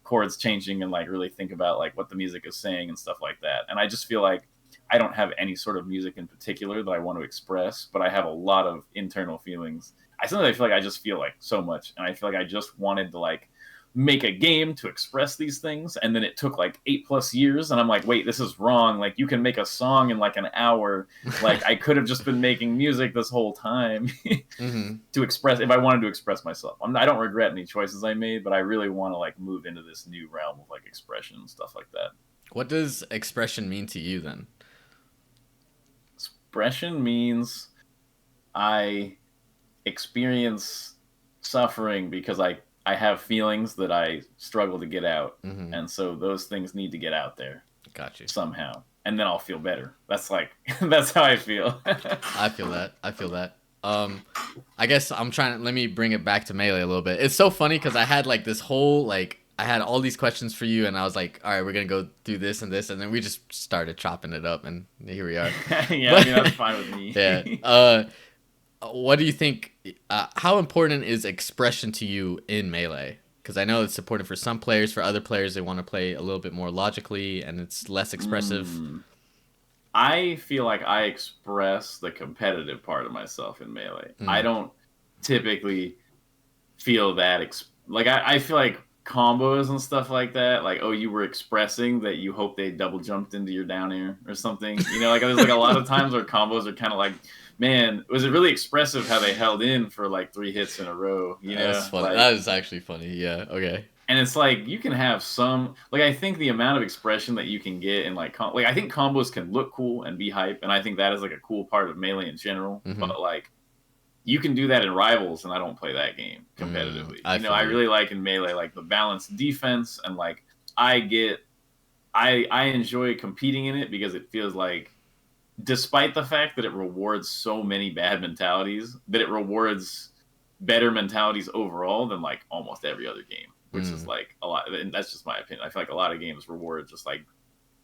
Speaker 2: chords changing and like really think about like what the music is saying and stuff like that. And I just feel like I don't have any sort of music in particular that I want to express, but I have a lot of internal feelings. I sometimes I feel like I just feel like so much, and I feel like I just wanted to like make a game to express these things, and then it took like 8+ years, and I'm like, wait, this is wrong. Like, you can make a song in like an hour. Like, I could have just been making music this whole time
Speaker 1: Hmm.
Speaker 2: to express, if I wanted to express myself. I don't regret any choices I made, but I really want to like move into this new realm of like expression and stuff like that.
Speaker 1: What does expression mean to you then?
Speaker 2: Expression means I experience suffering because I have feelings that I struggle to get out,
Speaker 1: Hmm.
Speaker 2: and so those things need to get out there
Speaker 1: Got you.
Speaker 2: somehow, and then I'll feel better. That's like that's how I feel.
Speaker 1: I feel that. I feel that. I guess I'm trying to let me bring it back to Melee a little bit. It's so funny because I had like this whole like I had all these questions for you, and I was like, all right, we're gonna go do this, and then we just started chopping it up, and here we are.
Speaker 2: Yeah, I
Speaker 1: But
Speaker 2: mean that's fine with
Speaker 1: yeah,
Speaker 2: me.
Speaker 1: what do you think? How important is expression to you in Melee? Because I know it's important for some players. For other players, they want to play a little bit more logically, and it's less expressive.
Speaker 2: Mm. I feel like I express the competitive part of myself in Melee. I
Speaker 1: Mm.
Speaker 2: don't typically feel that like I feel like combos and stuff like that, like, oh, you were expressing that you hope they double jumped into your down air or something, like there's like a lot of times where combos are kind of like, man, was it really expressive how they held in for like 3 hits in a row,
Speaker 1: That's funny.
Speaker 2: like.
Speaker 1: That is actually funny. Yeah. Okay.
Speaker 2: And it's like you can have some, like, I think the amount of expression that you can get in like like I think combos can look cool and be hype, and I think that is like a cool part of Melee in general,
Speaker 1: Mm-hmm.
Speaker 2: but like you can do that in Rivals, and I don't play that game competitively.
Speaker 1: I feel
Speaker 2: I
Speaker 1: you.
Speaker 2: really like in Melee like the balanced defense, and like I get I enjoy competing in it because it feels like, despite the fact that it rewards so many bad mentalities, that it rewards better mentalities overall than like almost every other game, which is
Speaker 1: Mm.
Speaker 2: like a lot. And that's just my opinion. I feel like a lot of games reward just like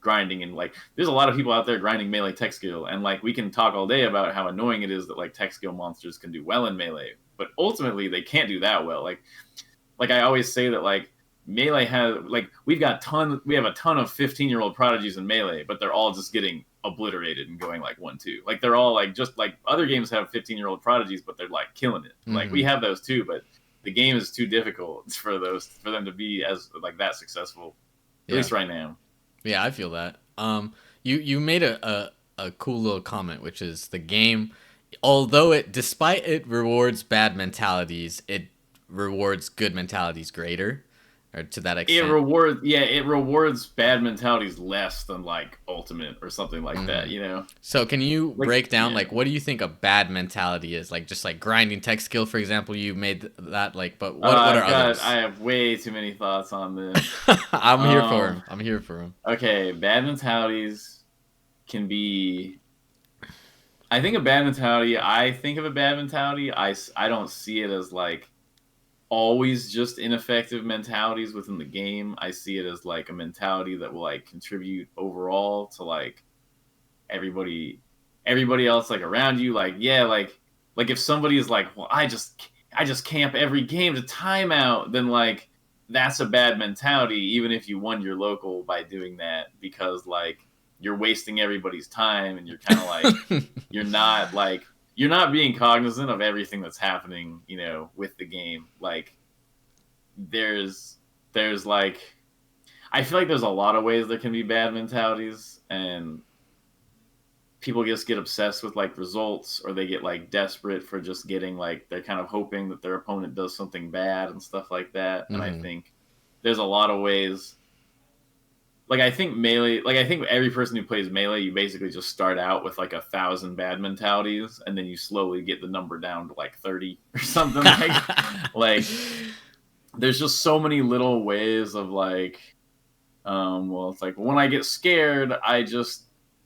Speaker 2: grinding, and like there's a lot of people out there grinding Melee tech skill, and like we can talk all day about how annoying it is that like tech skill monsters can do well in Melee, but ultimately they can't do that well. Like I always say that like Melee has like we have a ton of 15-year-old prodigies in Melee, but they're all just getting obliterated and going like 1-2. Like they're all like, just like other games have 15-year-old prodigies, but they're like killing it. Like we
Speaker 1: Mm-hmm.
Speaker 2: have those too, but the game is too difficult for them to be as like that successful, at
Speaker 1: Yeah.
Speaker 2: least right now.
Speaker 1: Yeah. I feel that. You made a cool little comment, which is the game, although despite it rewards bad mentalities, it rewards good mentalities greater, or to that extent.
Speaker 2: It rewards bad mentalities less than like ultimate or something like
Speaker 1: Hmm.
Speaker 2: that.
Speaker 1: So can you
Speaker 2: Like,
Speaker 1: break down
Speaker 2: yeah.
Speaker 1: like what do you think a bad mentality is? Like just like grinding tech skill, for example, you made that like, but what are
Speaker 2: I
Speaker 1: others?
Speaker 2: have way too many thoughts on this.
Speaker 1: I'm here for
Speaker 2: Um,
Speaker 1: him. I'm here for him.
Speaker 2: okay, bad mentalities can be. I think a bad mentality. I think of a bad mentality. I don't see it as like always just ineffective mentalities within the game. I see it as like a mentality that will like contribute overall to like everybody everybody else like around you. Like, yeah, like if somebody is like, well, I just camp every game to timeout, then like that's a bad mentality, even if you won your local by doing that, because like you're wasting everybody's time, and you're kind of like you're not like you're not being cognizant of everything that's happening, with the game. Like there's like I feel like there's a lot of ways there can be bad mentalities, and people just get obsessed with like results, or they get like desperate for just getting like they're kind of hoping that their opponent does something bad and stuff like that. And I
Speaker 1: Hmm.
Speaker 2: think there's a lot of ways. Like I think Melee, like I think every person who plays Melee, you basically just start out with like 1,000 bad mentalities, and then you slowly get the number down to like 30 or something like there's just so many little ways of like, well, it's like when I get scared, I just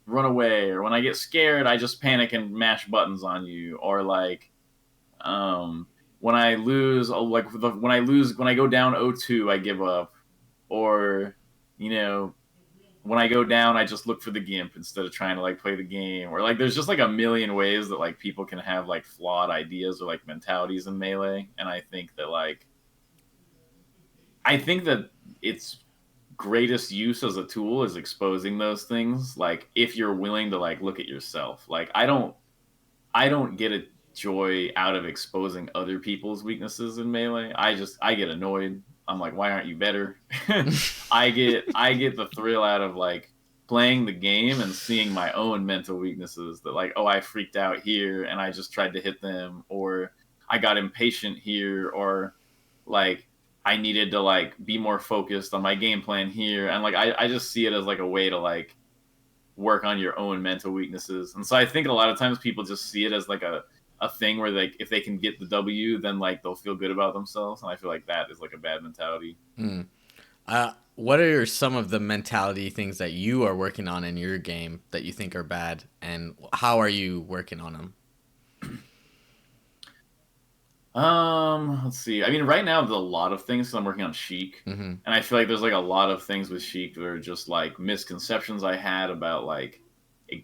Speaker 2: run away, or when I get scared, I just panic and mash buttons on you, or like, when I lose, when I go down 0-2, I give up, or you know, when I go down, I just look for the gimp instead of trying to like play the game, or like there's just like a million ways that like people can have like flawed ideas or like mentalities in Melee, and I think that its greatest use as a tool is exposing those things. Like if you're willing to like look at yourself, like I don't get a joy out of exposing other people's weaknesses in Melee. I get annoyed. I'm like, why aren't you better? I get the thrill out of like playing the game and seeing my own mental weaknesses that like, oh, I freaked out here and I just tried to hit them, or I got impatient here, or like I needed to like be more focused on my game plan here. And like I just see it as like a way to like work on your own mental weaknesses. And so I think a lot of times people just see it as like a thing where like if they can get the W, then like they'll feel good about themselves. And I feel like that is like a bad mentality.
Speaker 1: Mm. What are some of the mentality things that you are working on in your game that you think are bad, and how are you working on them?
Speaker 2: Let's see. I mean, right now there's a lot of things 'cause I'm working on Sheik,
Speaker 1: Mm-hmm.
Speaker 2: and I feel like there's like a lot of things with Sheik that are just like misconceptions I had about like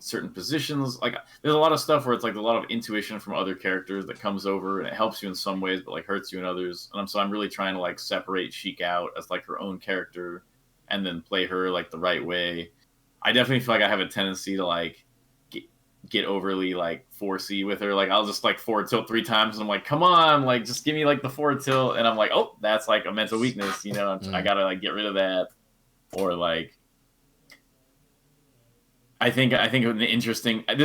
Speaker 2: certain positions. Like, there's a lot of stuff where it's like a lot of intuition from other characters that comes over and it helps you in some ways, but like hurts you in others. And so I'm really trying to like separate Sheik out as like her own character, and then play her like the right way. I definitely feel like I have a tendency to like get overly like 4C with her. Like I'll just like forward tilt 3 times and I'm like, come on, like just give me like the forward tilt. And I'm like, oh, that's like a mental weakness, you know, I
Speaker 1: Mm.
Speaker 2: gotta like get rid of that. Or like I think there's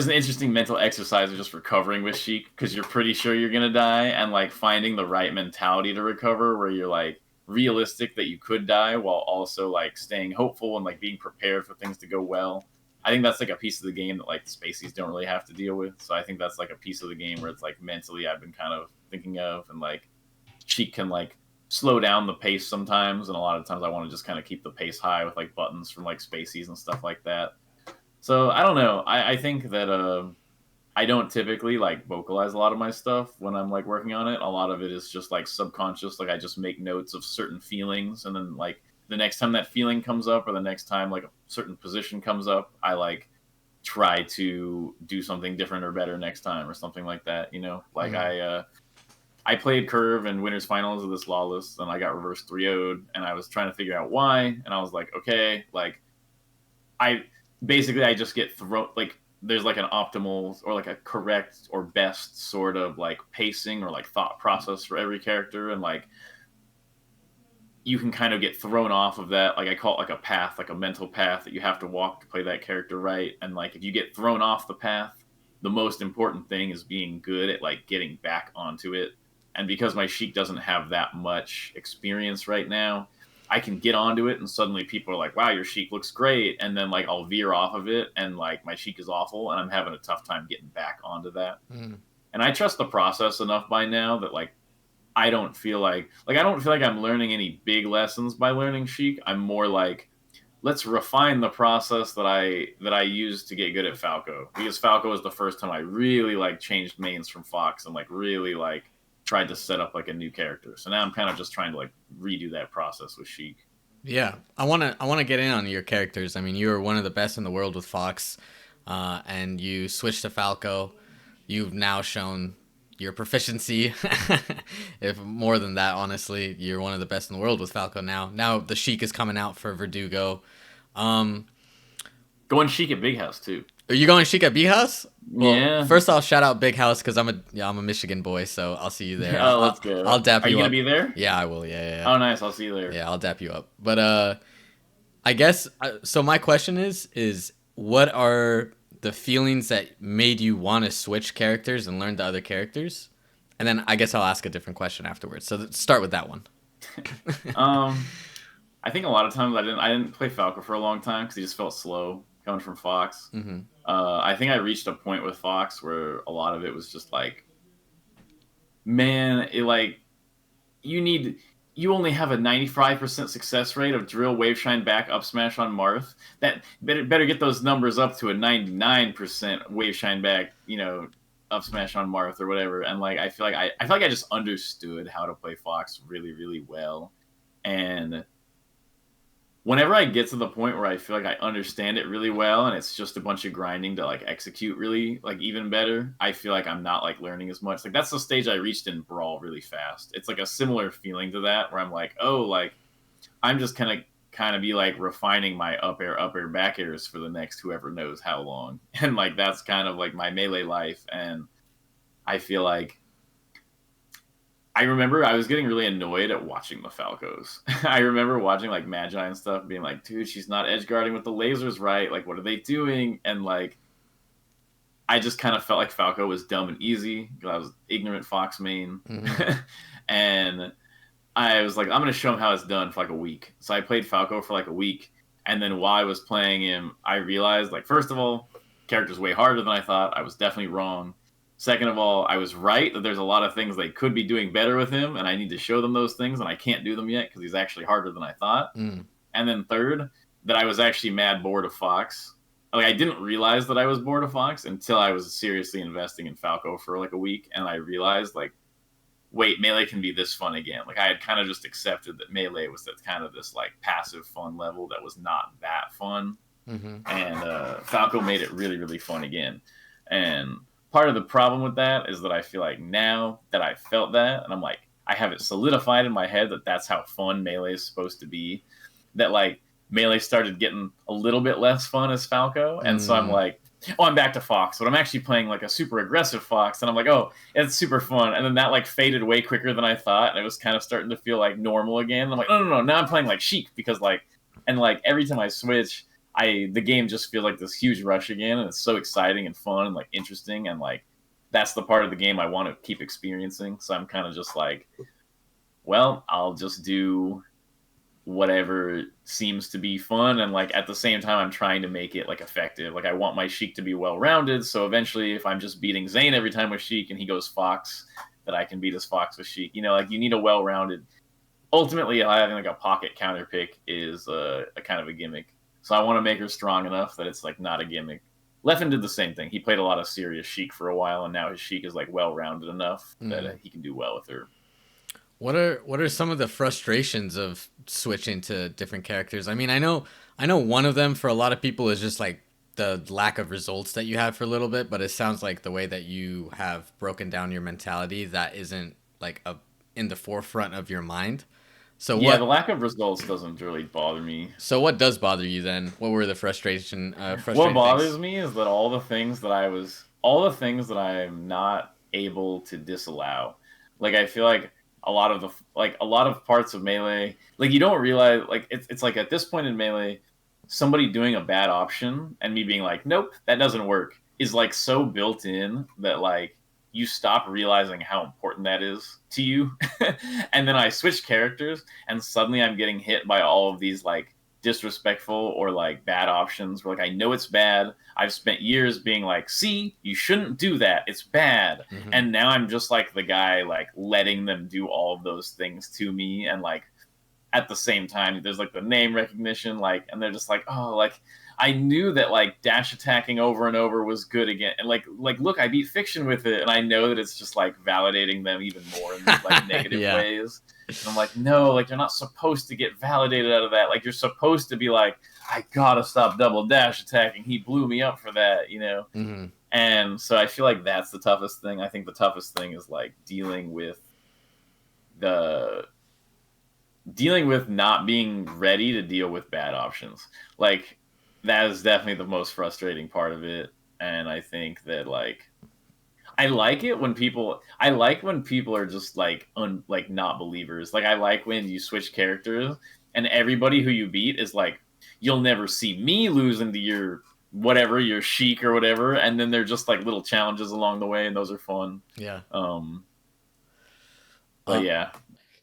Speaker 2: an interesting mental exercise of just recovering with Sheik because you're pretty sure you're gonna die, and like finding the right mentality to recover where you're like realistic that you could die while also like staying hopeful and like being prepared for things to go well. I think that's like a piece of the game that like the Spaceys don't really have to deal with. So I think that's like a piece of the game where it's like mentally I've been kind of thinking of, and like Sheik can like slow down the pace sometimes, and a lot of times I want to just kind of keep the pace high with like buttons from like Spaceys and stuff like that. So I don't know. I think that I don't typically like vocalize a lot of my stuff when I'm like working on it. A lot of it is just like subconscious. Like I just make notes of certain feelings, and then like the next time that feeling comes up, or the next time like a certain position comes up, I like try to do something different or better next time or something like that. You know, like
Speaker 1: Mm.
Speaker 2: I played curve in winners finals of this lawless, and I got reverse 3-0'd, and I was trying to figure out why, and I was like, okay, like I basically I just get thrown like there's like an optimal or like a correct or best sort of like pacing or like thought process for every character, and like you can kind of get thrown off of that. Like I call it like a path, like a mental path that you have to walk to play that character right. And like if you get thrown off the path, the most important thing is being good at like getting back onto it. And because my Sheik doesn't have that much experience right now, I can get onto it and suddenly people are like, wow, your Sheik looks great. And then like I'll veer off of it and like my Sheik is awful and I'm having a tough time getting back onto that.
Speaker 1: Mm.
Speaker 2: And I trust the process enough by now that like I don't feel like I'm learning any big lessons by learning Sheik. I'm more like, let's refine the process that I used to get good at Falco, because Falco was the first time I really like changed mains from Fox and like really like tried to set up like a new character. So now I'm kind of just trying to like redo that process with Sheik.
Speaker 1: Yeah, I wanna get in on your characters. I mean, you are one of the best in the world with Fox, and you switched to Falco. You've now shown your proficiency. If more than that, honestly, you're one of the best in the world with Falco now. Now the Sheik is coming out for Verdugo. Um,
Speaker 2: Going Sheik at Big House too.
Speaker 1: are you going Sheik at B House? Well,
Speaker 2: Yeah.
Speaker 1: first I'll shout out Big House because I'm a Michigan boy, so I'll see you there.
Speaker 2: Oh, let's go.
Speaker 1: I'll dap
Speaker 2: Are you
Speaker 1: you
Speaker 2: gonna
Speaker 1: up.
Speaker 2: be there?
Speaker 1: Yeah, I will. Yeah, yeah, yeah.
Speaker 2: Oh, nice. I'll see you there.
Speaker 1: Yeah, I'll dap you up. But I guess so. My question is what are the feelings that made you want to switch characters and learn the other characters? And then I guess I'll ask a different question afterwards. So start with that one.
Speaker 2: Um, I think a lot of times I didn't play Falco for a long time because he just felt slow coming from Fox.
Speaker 1: Hmm.
Speaker 2: I think I reached a point with Fox where a lot of it was just like, man, it like you need you only have a 95% success rate of drill wave shine back up smash on Marth. That better get those numbers up to a 99% wave shine back, you know, up smash on Marth or whatever. And like I feel like I just understood how to play Fox really, really well. And whenever I get to the point where I feel like I understand it really well and it's just a bunch of grinding to like execute really like even better, I feel like I'm not like learning as much. Like that's the stage I reached in Brawl really fast. It's like a similar feeling to that where I'm like, oh, like I'm just kind of be like refining my up air, back airs for the next whoever knows how long. And like that's kind of like my melee life. And I feel like I remember I was getting really annoyed at watching the Falcos. I remember watching like Magi and stuff, being like, dude, she's not edge guarding with the lasers right. Like, what are they doing? And like, I just kind of felt like Falco was dumb and easy because I was ignorant Fox main.
Speaker 1: Mm-hmm.
Speaker 2: And I was like, I'm going to show him how it's done for like a week. So I played Falco for like a week. And then while I was playing him, I realized, like, first of all, character's way harder than I thought. I was definitely wrong. Second of all, I was right that there's a lot of things they could be doing better with him, and I need to show them those things, and I can't do them yet because he's actually harder than I thought.
Speaker 1: Mm.
Speaker 2: And then third, that I was actually mad bored of Fox. Like, I didn't realize that I was bored of Fox until I was seriously investing in Falco for like a week, and I realized, like, wait, Melee can be this fun again. Like, I had kind of just accepted that Melee was that kind of this like passive fun level that was not that fun.
Speaker 1: Mm-hmm.
Speaker 2: And Falco made it really, really fun again. And part of the problem with that is that I feel like now that I felt that, and I'm like, I have it solidified in my head that that's how fun Melee is supposed to be, that like Melee started getting a little bit less fun as Falco. And so I'm like, oh, I'm back to Fox, but I'm actually playing like a super aggressive Fox, and I'm like, oh, it's super fun. And then that like faded way quicker than I thought, and it was kind of starting to feel like normal again. And I'm like, no, now I'm playing like Sheik because like, and like every time I switch, the game just feels like this huge rush again, and it's so exciting and fun and like interesting, and like that's the part of the game I want to keep experiencing. So I'm kind of just like, well, I'll just do whatever seems to be fun, and like at the same time I'm trying to make it like effective. Like I want my Sheik to be well rounded, so eventually if I'm just beating Zane every time with Sheik and he goes Fox, that I can beat his Fox with Sheik. You know, like you need a well rounded. Ultimately, having like a pocket counter pick is a kind of a gimmick. So I want to make her strong enough that it's like not a gimmick. Leffen did the same thing. He played a lot of serious Sheik for a while, and now his Sheik is like well rounded enough that he can do well with her.
Speaker 1: What are some of the frustrations of switching to different characters? I mean, I know one of them for a lot of people is just like the lack of results that you have for a little bit, but it sounds like the way that you have broken down your mentality, that isn't like in the forefront of your mind. So
Speaker 2: yeah, the lack of results doesn't really bother me.
Speaker 1: So what does bother you then? What were the frustrating
Speaker 2: What bothers
Speaker 1: things?
Speaker 2: me is that all the things that I'm not able to disallow. Like I feel like a lot of parts of Melee, like you don't realize, like it's like at this point in Melee, somebody doing a bad option and me being like, nope, that doesn't work, is like so built in that like you stop realizing how important that is to you. And then I switch characters and suddenly I'm getting hit by all of these like disrespectful or like bad options where like I know it's bad. I've spent years being like, see, you shouldn't do that, it's bad.
Speaker 1: Mm-hmm.
Speaker 2: And now I'm just like the guy like letting them do all of those things to me. And like at the same time there's like the name recognition, like, and they're just like, oh, like I knew that like dash attacking over and over was good again, and like look, I beat Fiction with it, and I know that it's just like validating them even more in these like negative
Speaker 1: Yeah.
Speaker 2: ways. And I'm like, no, like you're not supposed to get validated out of that. Like you're supposed to be like, I gotta stop double dash attacking. He blew me up for that, you know.
Speaker 1: Mm-hmm.
Speaker 2: And so I feel like that's the toughest thing. I think the toughest thing is like dealing with not being ready to deal with bad options. Like that is definitely the most frustrating part of it. And I think that like I like when people are just like like not believers. Like I like when you switch characters and everybody who you beat is like, you'll never see me losing to your whatever, your Sheik or whatever, and then they're just like little challenges along the way, and those are fun.
Speaker 1: Yeah.
Speaker 2: But yeah.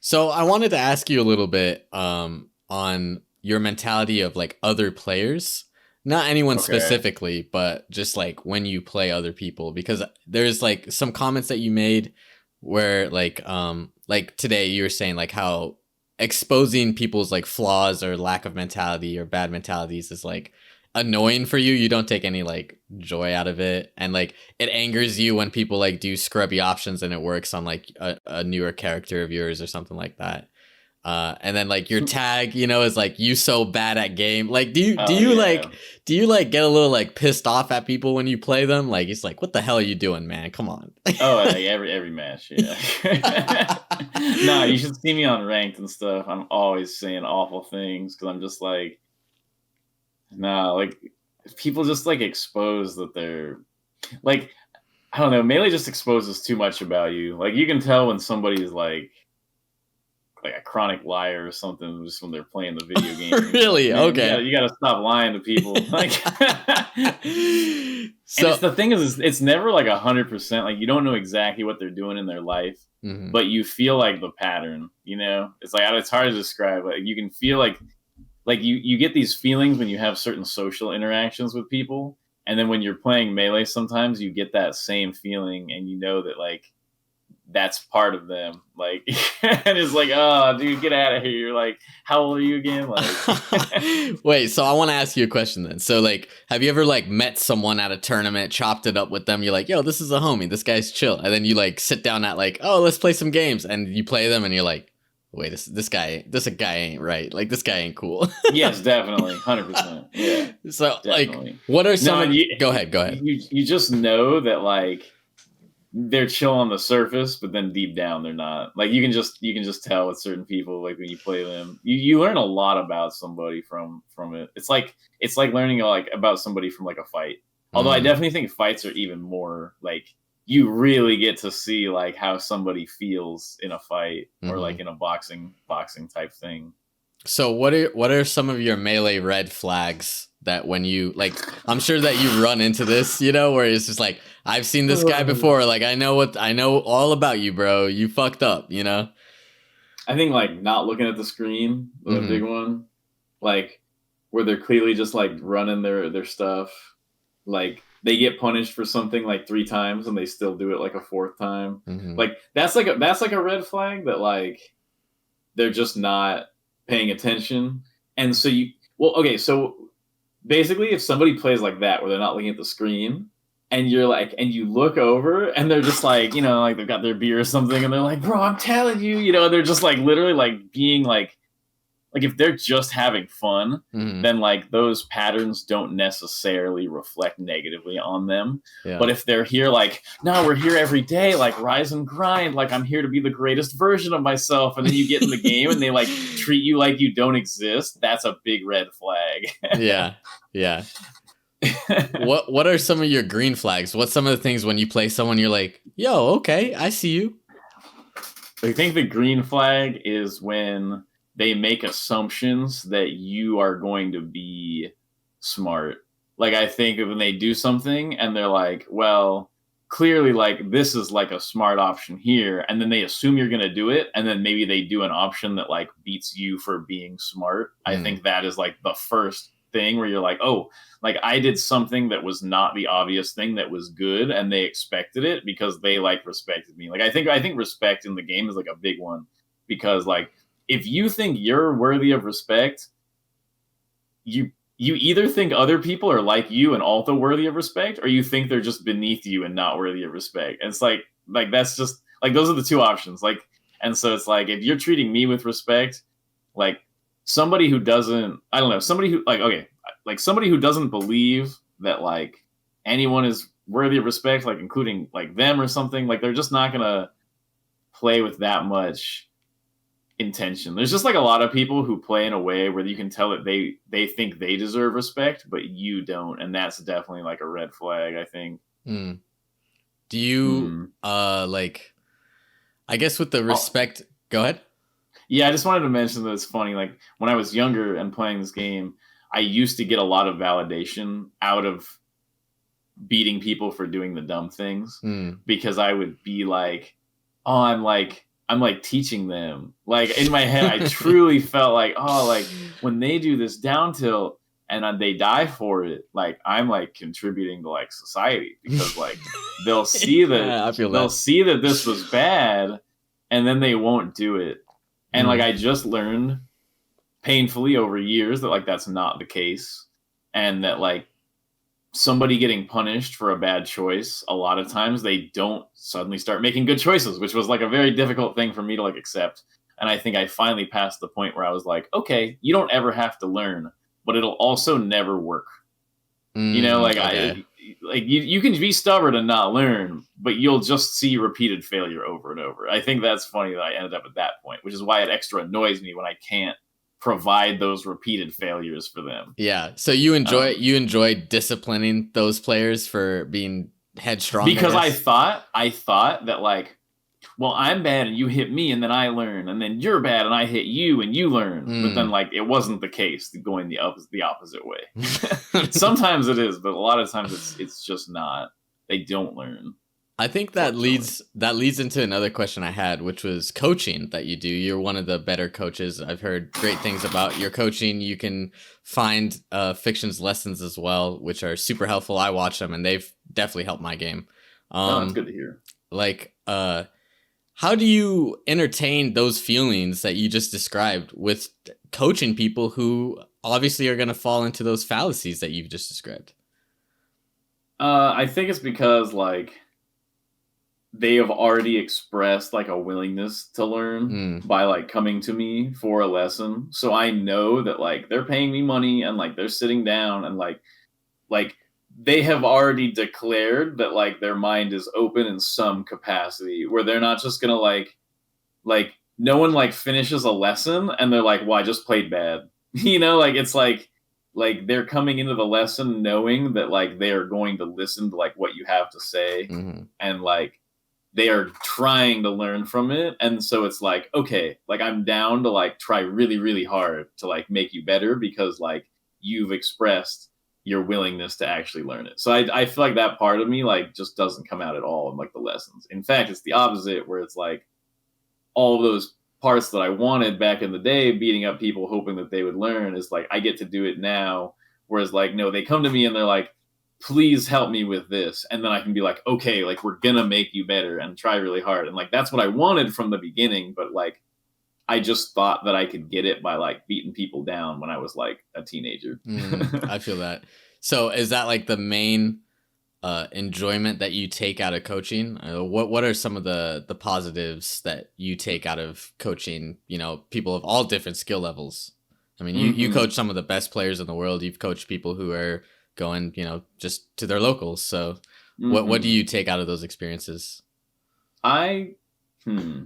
Speaker 1: So I wanted to ask you a little bit on your mentality of like other players. Not anyone specifically, but just like when you play other people, because there's like some comments that you made where like today you were saying like how exposing people's like flaws or lack of mentality or bad mentalities is like annoying for you. You don't take any like joy out of it, and like it angers you when people like do scrubby options and it works on like a newer character of yours or something like that. And then like your tag, you know, is like, you so bad at game. Like, do you get a little like pissed off at people when you play them? Like, it's like, what the hell are you doing, man? Come on.
Speaker 2: Oh, like every match, yeah. No, you should see me on ranked and stuff. I'm always saying awful things because I'm just like, nah, like people just like expose that they're like, I don't know. Melee just exposes too much about you. Like you can tell when somebody's like a chronic liar or something just when they're playing the video game. Like,
Speaker 1: Really?
Speaker 2: man,
Speaker 1: Okay.
Speaker 2: you gotta stop lying to people. Like, and
Speaker 1: So,
Speaker 2: it's the thing is, it's never like 100%. Like you don't know exactly what they're doing in their life,
Speaker 1: mhm.
Speaker 2: but you feel like the pattern. You know, it's like it's hard to describe. Like you can feel like you get these feelings when you have certain social interactions with people, and then when you're playing melee, sometimes you get that same feeling, and you know that like that's part of them. Like, and it's like, oh, dude, get out of here. You're like, how old are you again? Like,
Speaker 1: Wait, so I want to ask you a question then. So, like, have you ever like met someone at a tournament, chopped it up with them? You're like, yo, this is a homie. This guy's chill. And then you like sit down at like, oh, let's play some games, and you play them, and you're like, wait, this guy ain't right. Like, this guy ain't cool.
Speaker 2: yes, definitely, 100%. Yeah,
Speaker 1: So, like,
Speaker 2: definitely.
Speaker 1: what are some?
Speaker 2: No,
Speaker 1: Go ahead. Go ahead.
Speaker 2: you just know that like they're chill on the surface, but then deep down they're not. Like you can just tell with certain people. Like when you play them, you learn a lot about somebody from it. It's like learning like about somebody from like a fight. Although I
Speaker 1: Mm,
Speaker 2: definitely think fights are even more like you really get to see like how somebody feels in a fight or
Speaker 1: mhm.
Speaker 2: like in a boxing type thing.
Speaker 1: So what are some of your melee red flags that when you like I'm sure that you run into this, you know, where it's just like I've seen this guy before, like I know all about you, bro. You fucked up, you know?
Speaker 2: I think like not looking at the screen was a big
Speaker 1: Mhm.
Speaker 2: one. Like where they're clearly just like running their stuff. Like they get punished for something like 3 times and they still do it like a fourth time.
Speaker 1: Mhm.
Speaker 2: Like that's like a red flag that like they're just not paying attention. And so you well okay, so basically if somebody plays like that where they're not looking at the screen and you're like and you look over and they're just like you know like they've got their beer or something and they're like bro I'm telling you you know they're just like literally like being like if they're just having fun
Speaker 1: Mhm.
Speaker 2: then like those patterns don't necessarily reflect negatively on them
Speaker 1: Yeah.
Speaker 2: but if they're here like no we're here every day like rise and grind like I'm here to be the greatest version of myself and then you get in the game and they like treat you like you don't exist that's a big red flag.
Speaker 1: Yeah. Yeah. What are some of your green flags? What's some of the things when you play someone you're like, "Yo, okay, I see you."
Speaker 2: I think the green flag is when they make assumptions that you are going to be smart. Like I think when they do something and they're like, well, clearly like this is like a smart option here and then they assume you're going to do it and then maybe they do an option that like beats you for being smart. I
Speaker 1: Mm.
Speaker 2: think that is like the first thing where you're like, "Oh, like I did something that was not the obvious thing that was good and they expected it because they like respected me." Like I think respect in the game is like a big one because like if you think you're worthy of respect, you either think other people are like you and also worthy of respect or you think they're just beneath you and not worthy of respect. And it's like that's just like those are the two options. Like and so it's like if you're treating me with respect, like somebody who doesn't I don't know, somebody who like okay, like somebody who doesn't believe that like anyone is worthy of respect, like including like them or something, like they're just not gonna play with that much intention. There's just like a lot of people who play in a way where you can tell that they think they deserve respect, but you don't, and that's definitely like a red flag. I think.
Speaker 1: Mm. Do you
Speaker 2: Hmm.
Speaker 1: like I guess with the
Speaker 2: Oh,
Speaker 1: respect, go ahead.
Speaker 2: yeah, I just wanted to mention that it's funny. Like when I was younger and playing this game, I used to get a lot of validation out of beating people for doing the dumb things
Speaker 1: Mm.
Speaker 2: because I would be like, oh, I'm like teaching them. Like in my head, I truly felt like, oh, like when they do this down tilt and they die for it, like I'm like contributing to like society because like
Speaker 1: Yeah, I feel
Speaker 2: they'll
Speaker 1: that.
Speaker 2: see that this was bad and then they won't do it. And like
Speaker 1: Mm.
Speaker 2: I just learned painfully over years that like that's not the case and that like somebody getting punished for a bad choice, a lot of times they don't suddenly start making good choices, which was like a very difficult thing for me to like accept. And I think I finally passed the point where I was like, okay, you don't ever have to learn, but it'll also never work. You know,
Speaker 1: Mm,
Speaker 2: like
Speaker 1: okay.
Speaker 2: you can be stubborn and not learn, but you'll just see repeated failure over and over. I think that's funny that I ended up at that point, which is why it extra annoys me when I can't provide those repeated failures for them.
Speaker 1: Yeah. So
Speaker 2: Um,
Speaker 1: you enjoy disciplining those players for being headstrong, I
Speaker 2: Because
Speaker 1: guess.
Speaker 2: I thought that like, well, I'm bad and you hit me and then I learn, and then you're bad and I hit you and you learn. But then
Speaker 1: Mm.
Speaker 2: like it wasn't the case, going the opposite way. Sometimes it is, but a lot of times it's just not. They don't learn,
Speaker 1: I think
Speaker 2: fortunately.
Speaker 1: that leads into another question I had, which was coaching that you do. You're one of the better coaches. I've heard great things about your coaching. You can find fiction's lessons as well, which are super helpful. I watch them and they've definitely helped my game.
Speaker 2: No, that's
Speaker 1: Um,
Speaker 2: good to hear.
Speaker 1: like, how do you entertain those feelings that you just described with coaching people who obviously are going to fall into those fallacies that you've just described?
Speaker 2: I think it's because like they have already expressed like a willingness to learn
Speaker 1: Mm,
Speaker 2: by like coming to me for a lesson. So I know that like they're paying me money and like they're sitting down and like they have already declared that like their mind is open in some capacity, where they're not just gonna like no one like finishes a lesson and they're like, well, I just played bad. Like it's like they're coming into the lesson knowing that like they are going to listen to like what you have to say,
Speaker 1: mm-hmm,
Speaker 2: and like they are trying to learn from it. And so it's like, okay, like I'm down to like try really, really hard to like make you better because like you've expressed your willingness to actually learn it. So I feel like that part of me like just doesn't come out at all in like the lessons. In fact, it's the opposite, where it's like all of those parts that I wanted back in the day, beating up people, hoping that they would learn, is like I get to do it now. Whereas like, no, they come to me and they're like, please help me with this. And then I can be like, okay, like we're gonna make you better and try really hard. And like that's what I wanted from the beginning, but like I just thought that I could get it by like beating people down when I was like a teenager.
Speaker 1: I feel that. So is that like the main enjoyment that you take out of coaching? What are some of the positives that you take out of coaching? You know, people of all different skill levels. I mean, you
Speaker 2: Mm-hmm.
Speaker 1: coach some of the best players in the world. You've coached people who are going, you know, just to their locals. So, what do
Speaker 2: Mm-hmm.
Speaker 1: you take out of those experiences?
Speaker 2: I hmm.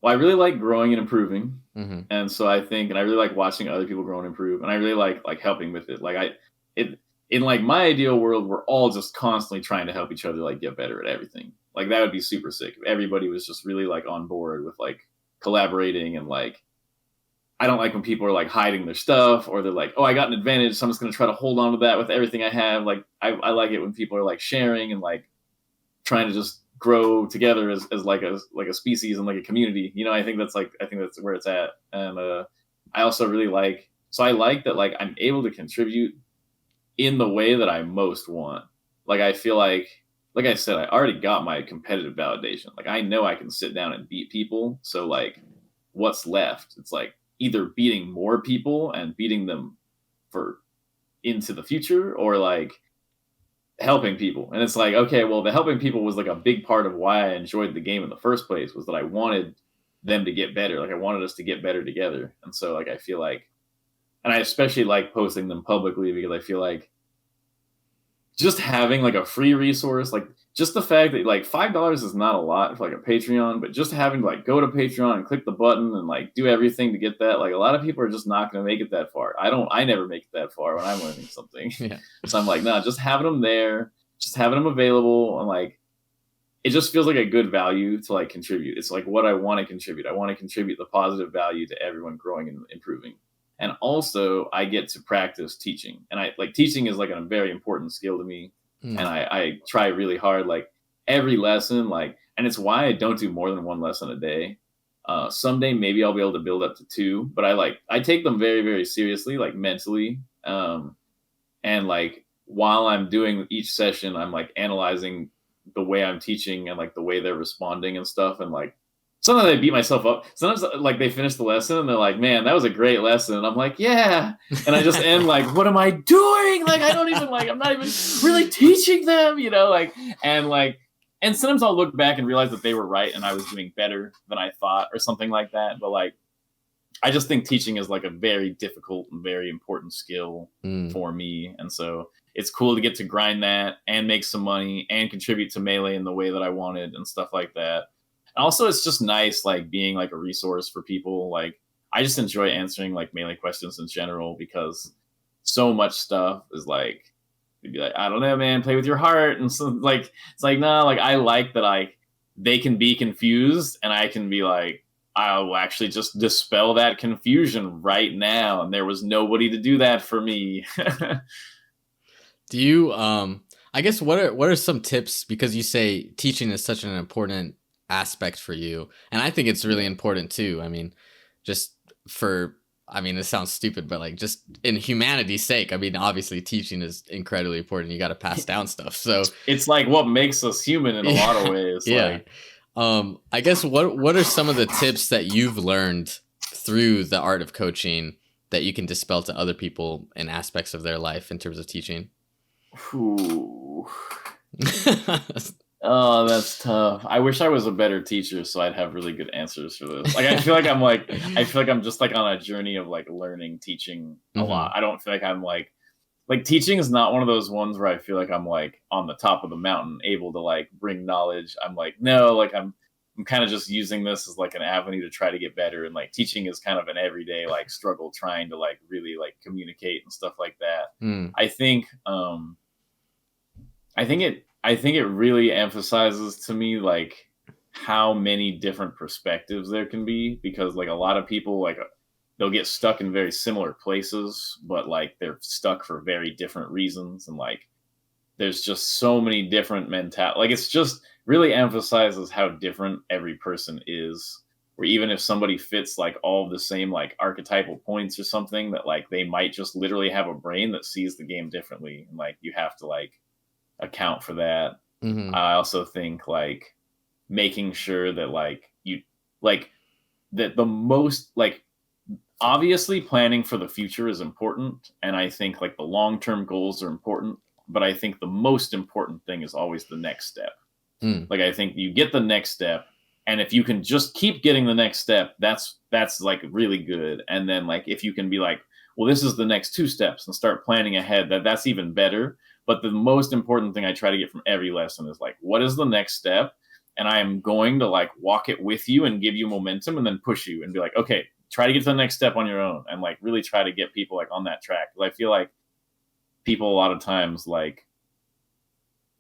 Speaker 2: Well, I really like growing and improving.
Speaker 1: Mm-hmm.
Speaker 2: And so I think, and I really like watching other people grow and improve, and I really like helping with it. Like it in like my ideal world, we're all just constantly trying to help each other like get better at everything. Like that would be super sick if everybody was just really like on board with like collaborating. And like I don't like when people are like hiding their stuff, or they're like, oh, I got an advantage, so I'm just gonna try to hold on to that with everything I have. Like I like it when people are like sharing and like trying to just grow together as like a species and like a community. I think that's where it's at. And I also really like, so I like that like I'm able to contribute in the way that I most want. Like I feel like I said, I already got my competitive validation. Like I know I can sit down and beat people. So like what's left? It's like either beating more people and beating them for into the future, or like helping people. And it's like, okay, well, the helping people was like a big part of why I enjoyed the game in the first place, was that I wanted them to get better. Like I wanted us to get better together. And so like I feel like, and I especially like posting them publicly, because I feel like just having like a free resource, like just the fact that like $5 is not a lot for like a Patreon, but just having to like go to Patreon and click the button and like do everything to get that, like a lot of people are just not going to make it that far. I never make it that far when I'm learning something.
Speaker 1: Yeah.
Speaker 2: So I'm like, no, just having them there, just having them available, and like it just feels like a good value to like contribute. It's like what I want to contribute. I want to contribute the positive value to everyone growing and improving. And also I get to practice teaching. And I like teaching is like a very important skill to me. And
Speaker 1: Mm.
Speaker 2: I try really hard, like every lesson, like, and it's why I don't do more than one lesson a day. Someday maybe I'll be able to build up to two, but I take them very, very seriously, like mentally. And like while I'm doing each session, I'm like analyzing the way I'm teaching and like the way they're responding and stuff. And like sometimes I beat myself up. Sometimes like they finish the lesson and they're like, man, that was a great lesson. And I'm like, yeah. And I just end like, what am I doing? Like I don't even like, I'm not even really teaching them, and sometimes I'll look back and realize that they were right and I was doing better than I thought or something like that. But like I just think teaching is like a very difficult and very important skill
Speaker 1: Mm.
Speaker 2: for me. And so it's cool to get to grind that and make some money and contribute to Melee in the way that I wanted and stuff like that. And also, it's just nice, like being like a resource for people. Like I just enjoy answering like Melee questions in general, because so much stuff is like They'd be like, I don't know, man, play with your heart. And so like, it's like, no, like I like that they can be confused and I can be like, I'll actually just dispel that confusion right now. And there was nobody to do that for me.
Speaker 1: Do you I guess what are some tips, because you say teaching is such an important aspect for you, and I think it's really
Speaker 2: Yeah.
Speaker 1: important too. I mean, just for I mean, it sounds stupid, but like just in humanity's sake, I mean, obviously teaching is incredibly important. You got to pass down stuff. So,
Speaker 2: It's like what makes us human in a lot of
Speaker 1: yeah.
Speaker 2: ways.
Speaker 1: Yeah.
Speaker 2: Like,
Speaker 1: I guess what are some of the tips that you've learned through the art of coaching that you can dispel to other people in aspects of their life in terms of teaching?
Speaker 2: whew. Oh, that's tough. I wish I was a better teacher so I'd have really good answers for this. Like I feel like I'm just like on a journey of like learning teaching a lot.
Speaker 1: Hmm.
Speaker 2: I don't feel like I'm like teaching is not one of those ones where I feel like I'm like on the top of the mountain able to like bring knowledge. I'm like, no, like I'm kind of just using this as like an avenue to try to get better, and like teaching is kind of an everyday like struggle trying to like really like communicate and stuff like that.
Speaker 1: Mm,
Speaker 2: I think I think it really emphasizes to me like how many different perspectives there can be, because like a lot of people like they'll get stuck in very similar places but like they're stuck for very different reasons, and like there's just so many different mental, like it's just really emphasizes how different every person is, where even if somebody fits like all of the same like archetypal points or something, that like they might just literally have a brain that sees the game differently, and like you have to like account for that.
Speaker 1: hmm.
Speaker 2: I also think like making sure that like you like that the most like obviously planning for the future is important, and I think like the long-term goals are important, but I think the most important thing is always the next step.
Speaker 1: Mm,
Speaker 2: Like I think you get the next step, and if you can just keep getting the next step, that's like really good. And then like if you can be like, well, this is the next two steps, and start planning ahead, that's even better. But the most important thing I try to get from every lesson is like, what is the next step? And I am going to like walk it with you and give you momentum and then push you and be like, okay, try to get to the next step on your own, and like really try to get people like on that track. Because I feel like people a lot of times like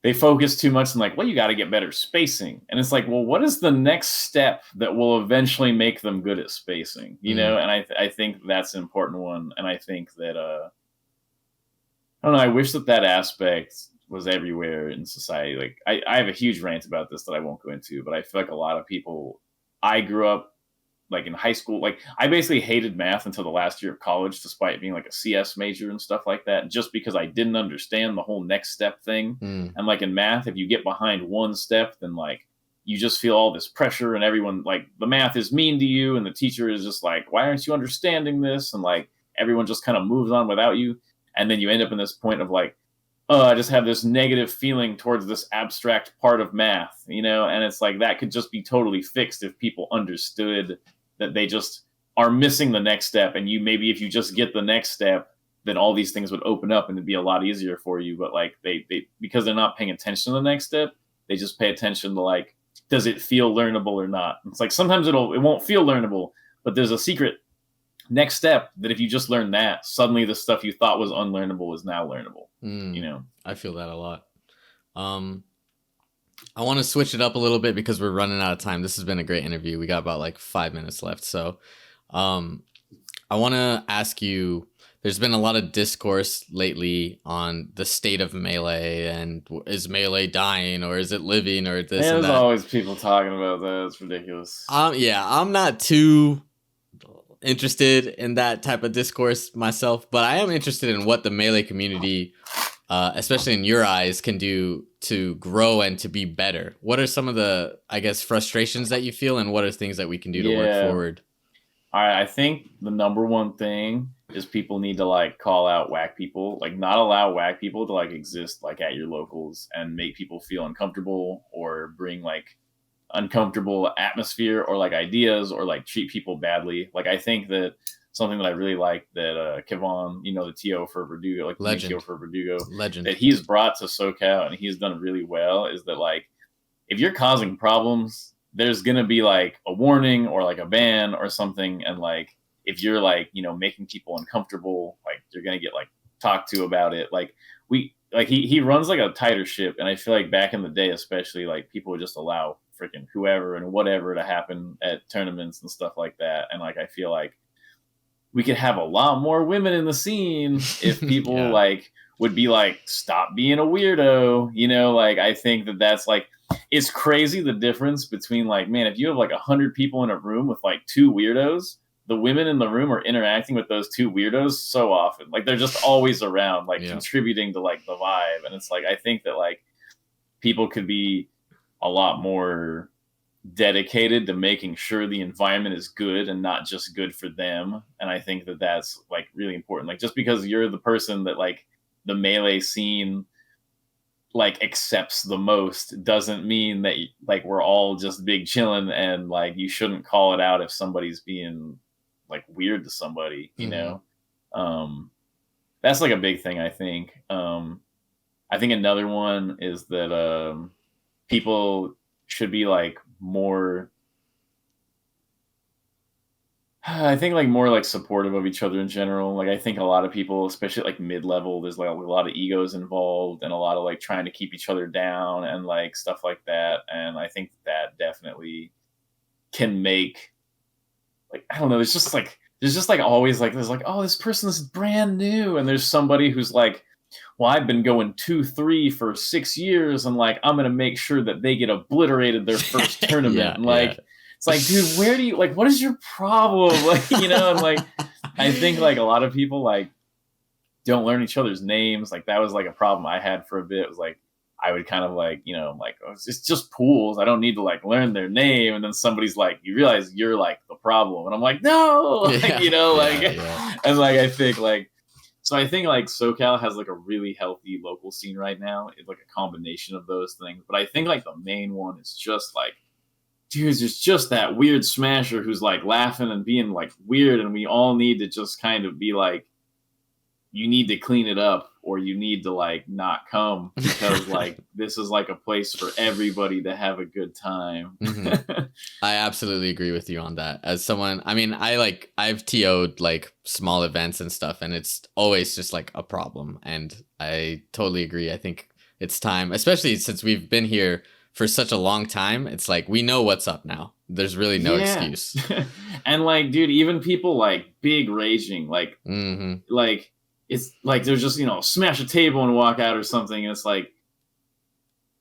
Speaker 2: they focus too much on like, well, you got to get better spacing. And it's like, well, what is the next step that will eventually make them good at spacing? You know?
Speaker 1: mm.
Speaker 2: And I think that's an important one. And I think that, I don't know, I wish that that aspect was everywhere in society. Like I have a huge rant about this that I won't go into, but I feel like a lot of people, I grew up like in high school, like I basically hated math until the last year of college, despite being like a CS major and stuff like that, just because I didn't understand the whole next step thing.
Speaker 1: Mm.
Speaker 2: And like in math, if you get behind one step, then like you just feel all this pressure, and everyone like the math is mean to you, and the teacher is just like, why aren't you understanding this? And like everyone just kind of moves on without you. And then you end up in this point of like, oh, I just have this negative feeling towards this abstract part of math, you know? And it's like that could just be totally fixed if people understood that they just are missing the next step. And you maybe if you just get the next step, then all these things would open up and it'd be a lot easier for you. But like they because they're not paying attention to the next step, they just pay attention to like, does it feel learnable or not? It's like sometimes it won't feel learnable, but there's a secret next step that if you just learn that, suddenly the stuff you thought was unlearnable is now learnable. You
Speaker 1: Mm.
Speaker 2: know?
Speaker 1: I feel that a lot. Um, I want to switch it up a little bit because we're running out of time. This has been a great interview. We got about like 5 minutes left. So, um, I want to ask you, there's been a lot of discourse lately on the state of Melee and is Melee dying or is it living or this and
Speaker 2: There's
Speaker 1: that.
Speaker 2: always people talking about that. It's ridiculous.
Speaker 1: Yeah, I'm not too interested in that type of discourse myself, but I am interested in what the Melee community, especially in your eyes, can do to grow and to be better. What are some of the, I guess, frustrations that you feel, and what are things that we can do to work
Speaker 2: Yeah.
Speaker 1: forward?
Speaker 2: I think the number one thing is people need to like call out whack people, like not allow whack people to like exist like at your locals and make people feel uncomfortable or bring like uncomfortable atmosphere or like ideas or like treat people badly. Like I think that something that I really like that Kevon, you know, the TO for Verdugo, like the new TO
Speaker 1: Legend.
Speaker 2: for Verdugo,
Speaker 1: Legend.
Speaker 2: that he's brought to SoCal and he's done really well is that like if you're causing problems, there's gonna be like a warning or like a ban or something, and like if you're like, you know, making people uncomfortable, like you're gonna get like talked to about it. Like like he runs like a tighter ship, and I feel like back in the day, especially, like people would just allow freaking whoever and whatever to happen at tournaments and stuff like that. And like I feel like we could have a lot more women in the scene if people
Speaker 1: Yeah.
Speaker 2: like would be like, stop being a weirdo, you know. Like I think that that's like, it's crazy the difference between like, man, if you have like 100 people in a room with like two weirdos, the women in the room are interacting with those two weirdos so often, like they're just always around, like
Speaker 1: Yeah.
Speaker 2: contributing to like the vibe. And it's like, I think that like people could be a lot more dedicated to making sure the environment is good and not just good for them. And I think that that's like really important. Like just because you're the person that like the melee scene like accepts the most doesn't mean that like we're all just big chilling, and like you shouldn't call it out if somebody's being like weird to somebody, you
Speaker 1: Hmm.
Speaker 2: know. That's like a big thing, I think. I think another one is that people should be like more, I think like more like supportive of each other in general. Like I think a lot of people, especially like mid level, there's like a lot of egos involved and a lot of like trying to keep each other down and like stuff like that. And I think that definitely can make, like, I don't know, there's just like always like there's like, oh, this person is brand new, and there's somebody who's like, well, I've been going 2-3 for 6 years, and like I'm gonna make sure that they get obliterated their first tournament.
Speaker 1: Yeah.
Speaker 2: And
Speaker 1: Yeah.
Speaker 2: like it's like, dude, where do you like, what is your problem? Like, you know. And like I think like a lot of people like don't learn each other's names. Like that was like a problem I had for a bit. It was like I would kind of like, you know, like, oh, it's just pools. I don't need to like learn their name. And then somebody's like, you realize you're like the problem. And I'm like, no, like,
Speaker 1: Yeah.
Speaker 2: you know, like,
Speaker 1: Yeah. Yeah.
Speaker 2: and like I think like, so I think like SoCal has like a really healthy local scene right now. It's like a combination of those things. But I think like the main one is just like, dude, there's just that weird smasher who's like laughing and being like weird, and we all need to just kind of be like, you need to clean it up, or you need to like not come, because like this is like a place for everybody to have a good time.
Speaker 1: Hmm. I absolutely agree with you on that. As someone, I mean, I've TO'd like small events and stuff, and it's always just like a problem. And I totally agree. I think it's time, especially since we've been here for such a long time. It's like we know what's up now. There's really no
Speaker 2: Yeah.
Speaker 1: excuse.
Speaker 2: And like, dude, even people like big raging,
Speaker 1: Hmm.
Speaker 2: like it's like they're just, you know, smash a table and walk out or something. And it's like,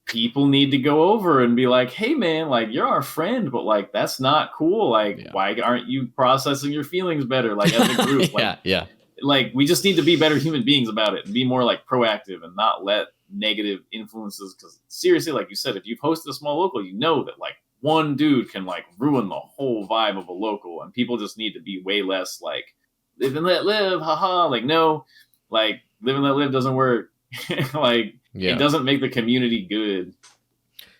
Speaker 2: people need to go over and be like, hey man, like you're our friend, but like that's not cool. Like,
Speaker 1: Yeah.
Speaker 2: why aren't you processing your feelings better? Like as a group,
Speaker 1: Yeah. Yeah.
Speaker 2: like we just need to be better human beings about it and be more like proactive and not let negative influences. Because seriously, like you said, if you've hosted a small local, you know that like one dude can like ruin the whole vibe of a local, and people just need to be way less like live and let live, haha. Like no, like live and let live doesn't work. Like it
Speaker 1: Yeah.
Speaker 2: doesn't make the community good.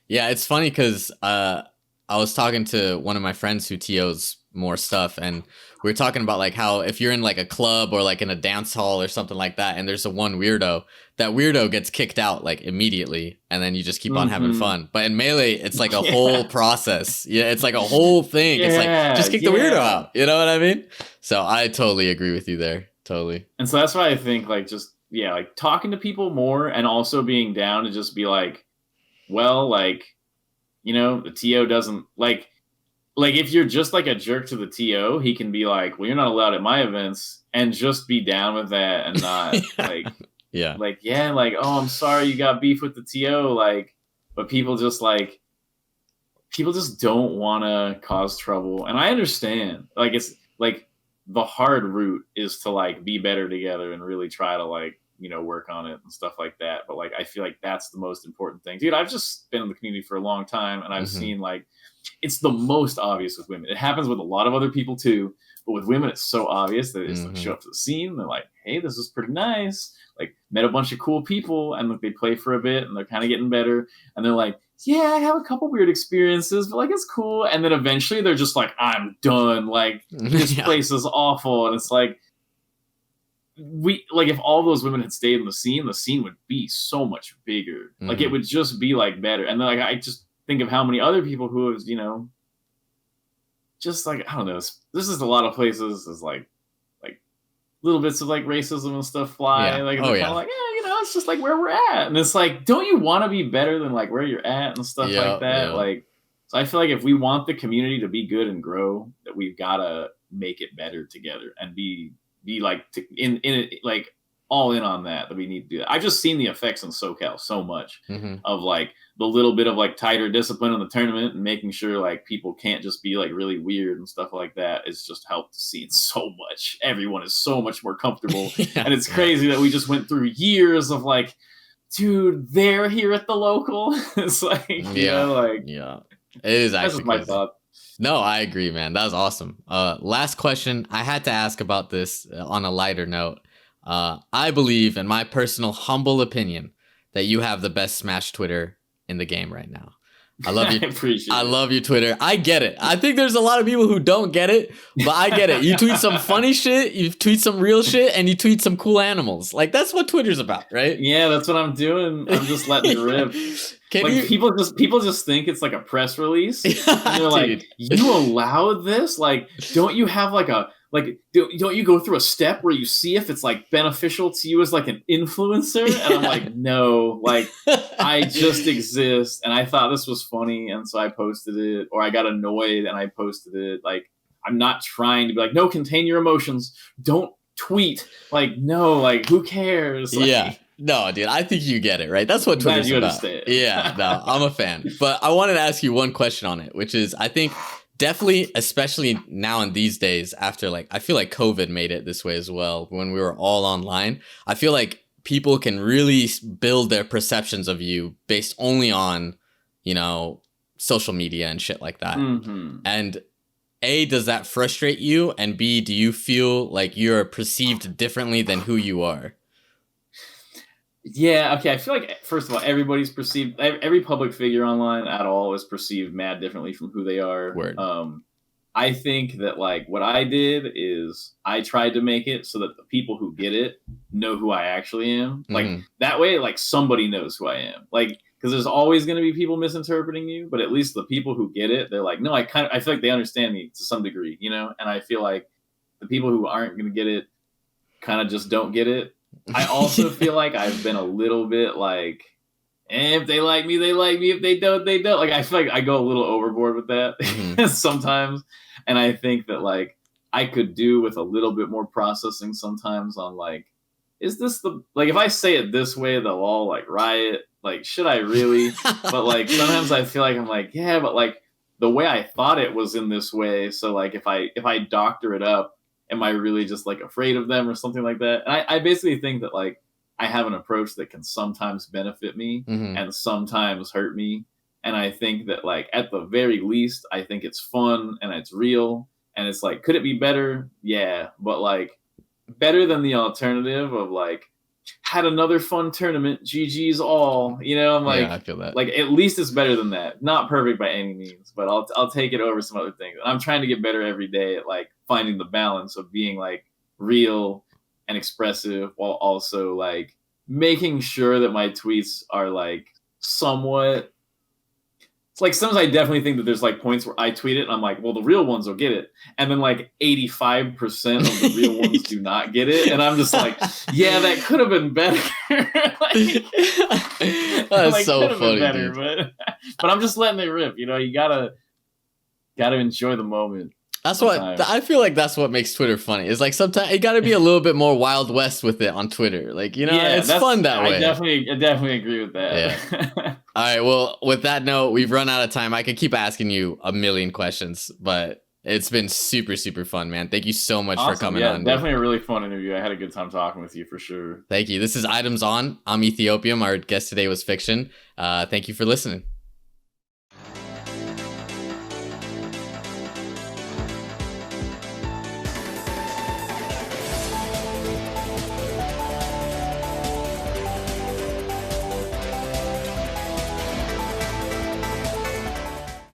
Speaker 1: Yeah, it's funny because I was talking to one of my friends who TOs more stuff, and we were talking about like how if you're in like a club or like in a dance hall or something like that, and there's a one weirdo, that weirdo gets kicked out like immediately, and then you just keep on having
Speaker 2: Mm-hmm.
Speaker 1: fun. But in Melee, it's like a whole
Speaker 2: Yeah.
Speaker 1: process. Yeah, it's like a whole thing. It's like
Speaker 2: Yeah.
Speaker 1: just kick the weirdo
Speaker 2: Yeah.
Speaker 1: out. You know what I mean? So I totally agree with you there. Totally.
Speaker 2: And so that's why I think like just, yeah, like talking to people more, and also being down to just be like, well, like, you know, the TO doesn't like if you're just like a jerk to the TO, he can be like, well, you're not allowed at my events, and just be down with that and not
Speaker 1: Yeah.
Speaker 2: like, yeah, like, oh, I'm sorry you got beef with the TO, like, but people just don't want to cause trouble. And I understand, like, it's like the hard route is to like be better together and really try to like, you know, work on it and stuff like that. But like I feel like that's the most important thing, dude. I've just been in the community for a long time, and I've
Speaker 1: Hmm.
Speaker 2: seen like it's the most obvious with women. It happens with a lot of other people too, but with women it's so obvious that it's like
Speaker 1: Hmm.
Speaker 2: show up to the scene, they're like, hey, this is pretty nice, like met a bunch of cool people, and like they play for a bit and they're kind of getting better, and they're like, yeah, I have a couple weird experiences, but like it's cool. And then eventually they're just like, I'm done. Like this
Speaker 1: Yeah.
Speaker 2: place is awful. And it's like, we like if all those women had stayed in the scene would be so much bigger. Like it
Speaker 1: Hmm.
Speaker 2: would just be like better. And then like I just think of how many other people who have, you know, just like I don't know. This is a lot of places is like little bits of like racism and stuff fly.
Speaker 1: Yeah.
Speaker 2: Like and
Speaker 1: Oh
Speaker 2: they're kind of
Speaker 1: yeah.
Speaker 2: like, yeah, you know, it's just like where we're at. And it's like, don't you want to be better than like where you're at and stuff like that?
Speaker 1: Yeah.
Speaker 2: Like, so I feel like if we want the community to be good and grow, that we've got to make it better together and be like in it, like all in on that we need to do that. I've just seen the effects in SoCal so much of like the little bit of like tighter discipline in the tournament and making sure like people can't just be like really weird and stuff like that. It's just helped to see so much. Everyone is so much more comfortable. And it's crazy that we just went through years of like, dude, they're here at the local. It's like, you know, like,
Speaker 1: yeah, it is actually
Speaker 2: that's my thought.
Speaker 1: No, I agree, man. That was awesome. Last question. I had to ask about this on a lighter note. I believe, in my personal humble opinion, that you have the best Smash Twitter in the game right now. I love you. I love your Twitter. I get it. I think there's a lot of people who don't get it, but I get it. You tweet some funny shit, you tweet some real shit, and you tweet some cool animals. Like, that's what Twitter's about, right?
Speaker 2: Yeah, that's what I'm doing. I'm just letting it rip. People just think it's like a press release. And they're like, you allowed this? Like, don't you have like a don't you go through a step where you see if it's like beneficial to you as like an influencer? And I'm like, no, like I just exist. And I thought this was funny. And so I posted it, or I got annoyed and I posted it. Like, I'm not trying to be like, no, contain your emotions. Don't tweet. Like, no, like who cares? Like,
Speaker 1: yeah. No, dude, I think you get it, right? That's what Twitter's about. Yeah, no, I'm a fan. But I wanted to ask you one question on it, which is, I think definitely, especially now in these days, after like, I feel like COVID made it this way as well, when we were all online. I feel like people can really build their perceptions of you based only on, you know, social media and shit like that. And A, does that frustrate you? And B, do you feel like you're perceived differently than who you are?
Speaker 2: Yeah, okay. I feel like, first of all, everybody's perceived, every public figure online at all is perceived mad differently from who they are.
Speaker 1: Word.
Speaker 2: I think that like what I did is I tried to make it so that the people who get it know who I actually am. Like that way, like somebody knows who I am. Like, because there's always going to be people misinterpreting you, but at least the people who get it, they're like, no, I feel like they understand me to some degree, you know? And I feel like the people who aren't going to get it kind of just don't get it. I also feel like I've been a little bit like, if they like me, they like me. If they don't, they don't. Like, I feel like I go a little overboard with that sometimes. And I think that like I could do with a little bit more processing sometimes on like, is this like, if I say it this way, they'll all like riot. Like, should I really? But like, sometimes I feel like I'm like, yeah, but like the way I thought it was in this way. So like, if I doctor it up, am I really just like afraid of them or something like that? And I basically think that like I have an approach that can sometimes benefit me and sometimes hurt me. And I think that like at the very least, I think it's fun and it's real. And it's like, could it be better? Yeah. But like better than the alternative of like, had another fun tournament, GG's all, you know, I'm like,
Speaker 1: yeah, I feel that.
Speaker 2: Like at least it's better than that. Not perfect by any means, but I'll take it over some other things. I'm trying to get better every day at like finding the balance of being like real and expressive while also like making sure that my tweets are like somewhat. It's like sometimes I definitely think that there's like points where I tweet it and I'm like, well, the real ones will get it. And then like 85% of the real ones do not get it. And I'm just like, yeah, that could have been better. Like,
Speaker 1: that's like, so funny, better,
Speaker 2: dude. But I'm just letting it rip. You know, you gotta enjoy the moment.
Speaker 1: That's sometimes. What I feel like. That's what makes Twitter funny. It's like sometimes you got to be a little bit more Wild West with it on Twitter. Like, you know, yeah, it's fun that way.
Speaker 2: I definitely agree with that.
Speaker 1: Yeah. All right. Well, with that note, we've run out of time. I could keep asking you a million questions, but it's been super, super fun, man. Thank you so much for coming on.
Speaker 2: Definitely a really fun interview. I had a good time talking with you for sure.
Speaker 1: Thank you. This is Items On. I'm Ethiopium. Our guest today was Fiction. Thank you for listening.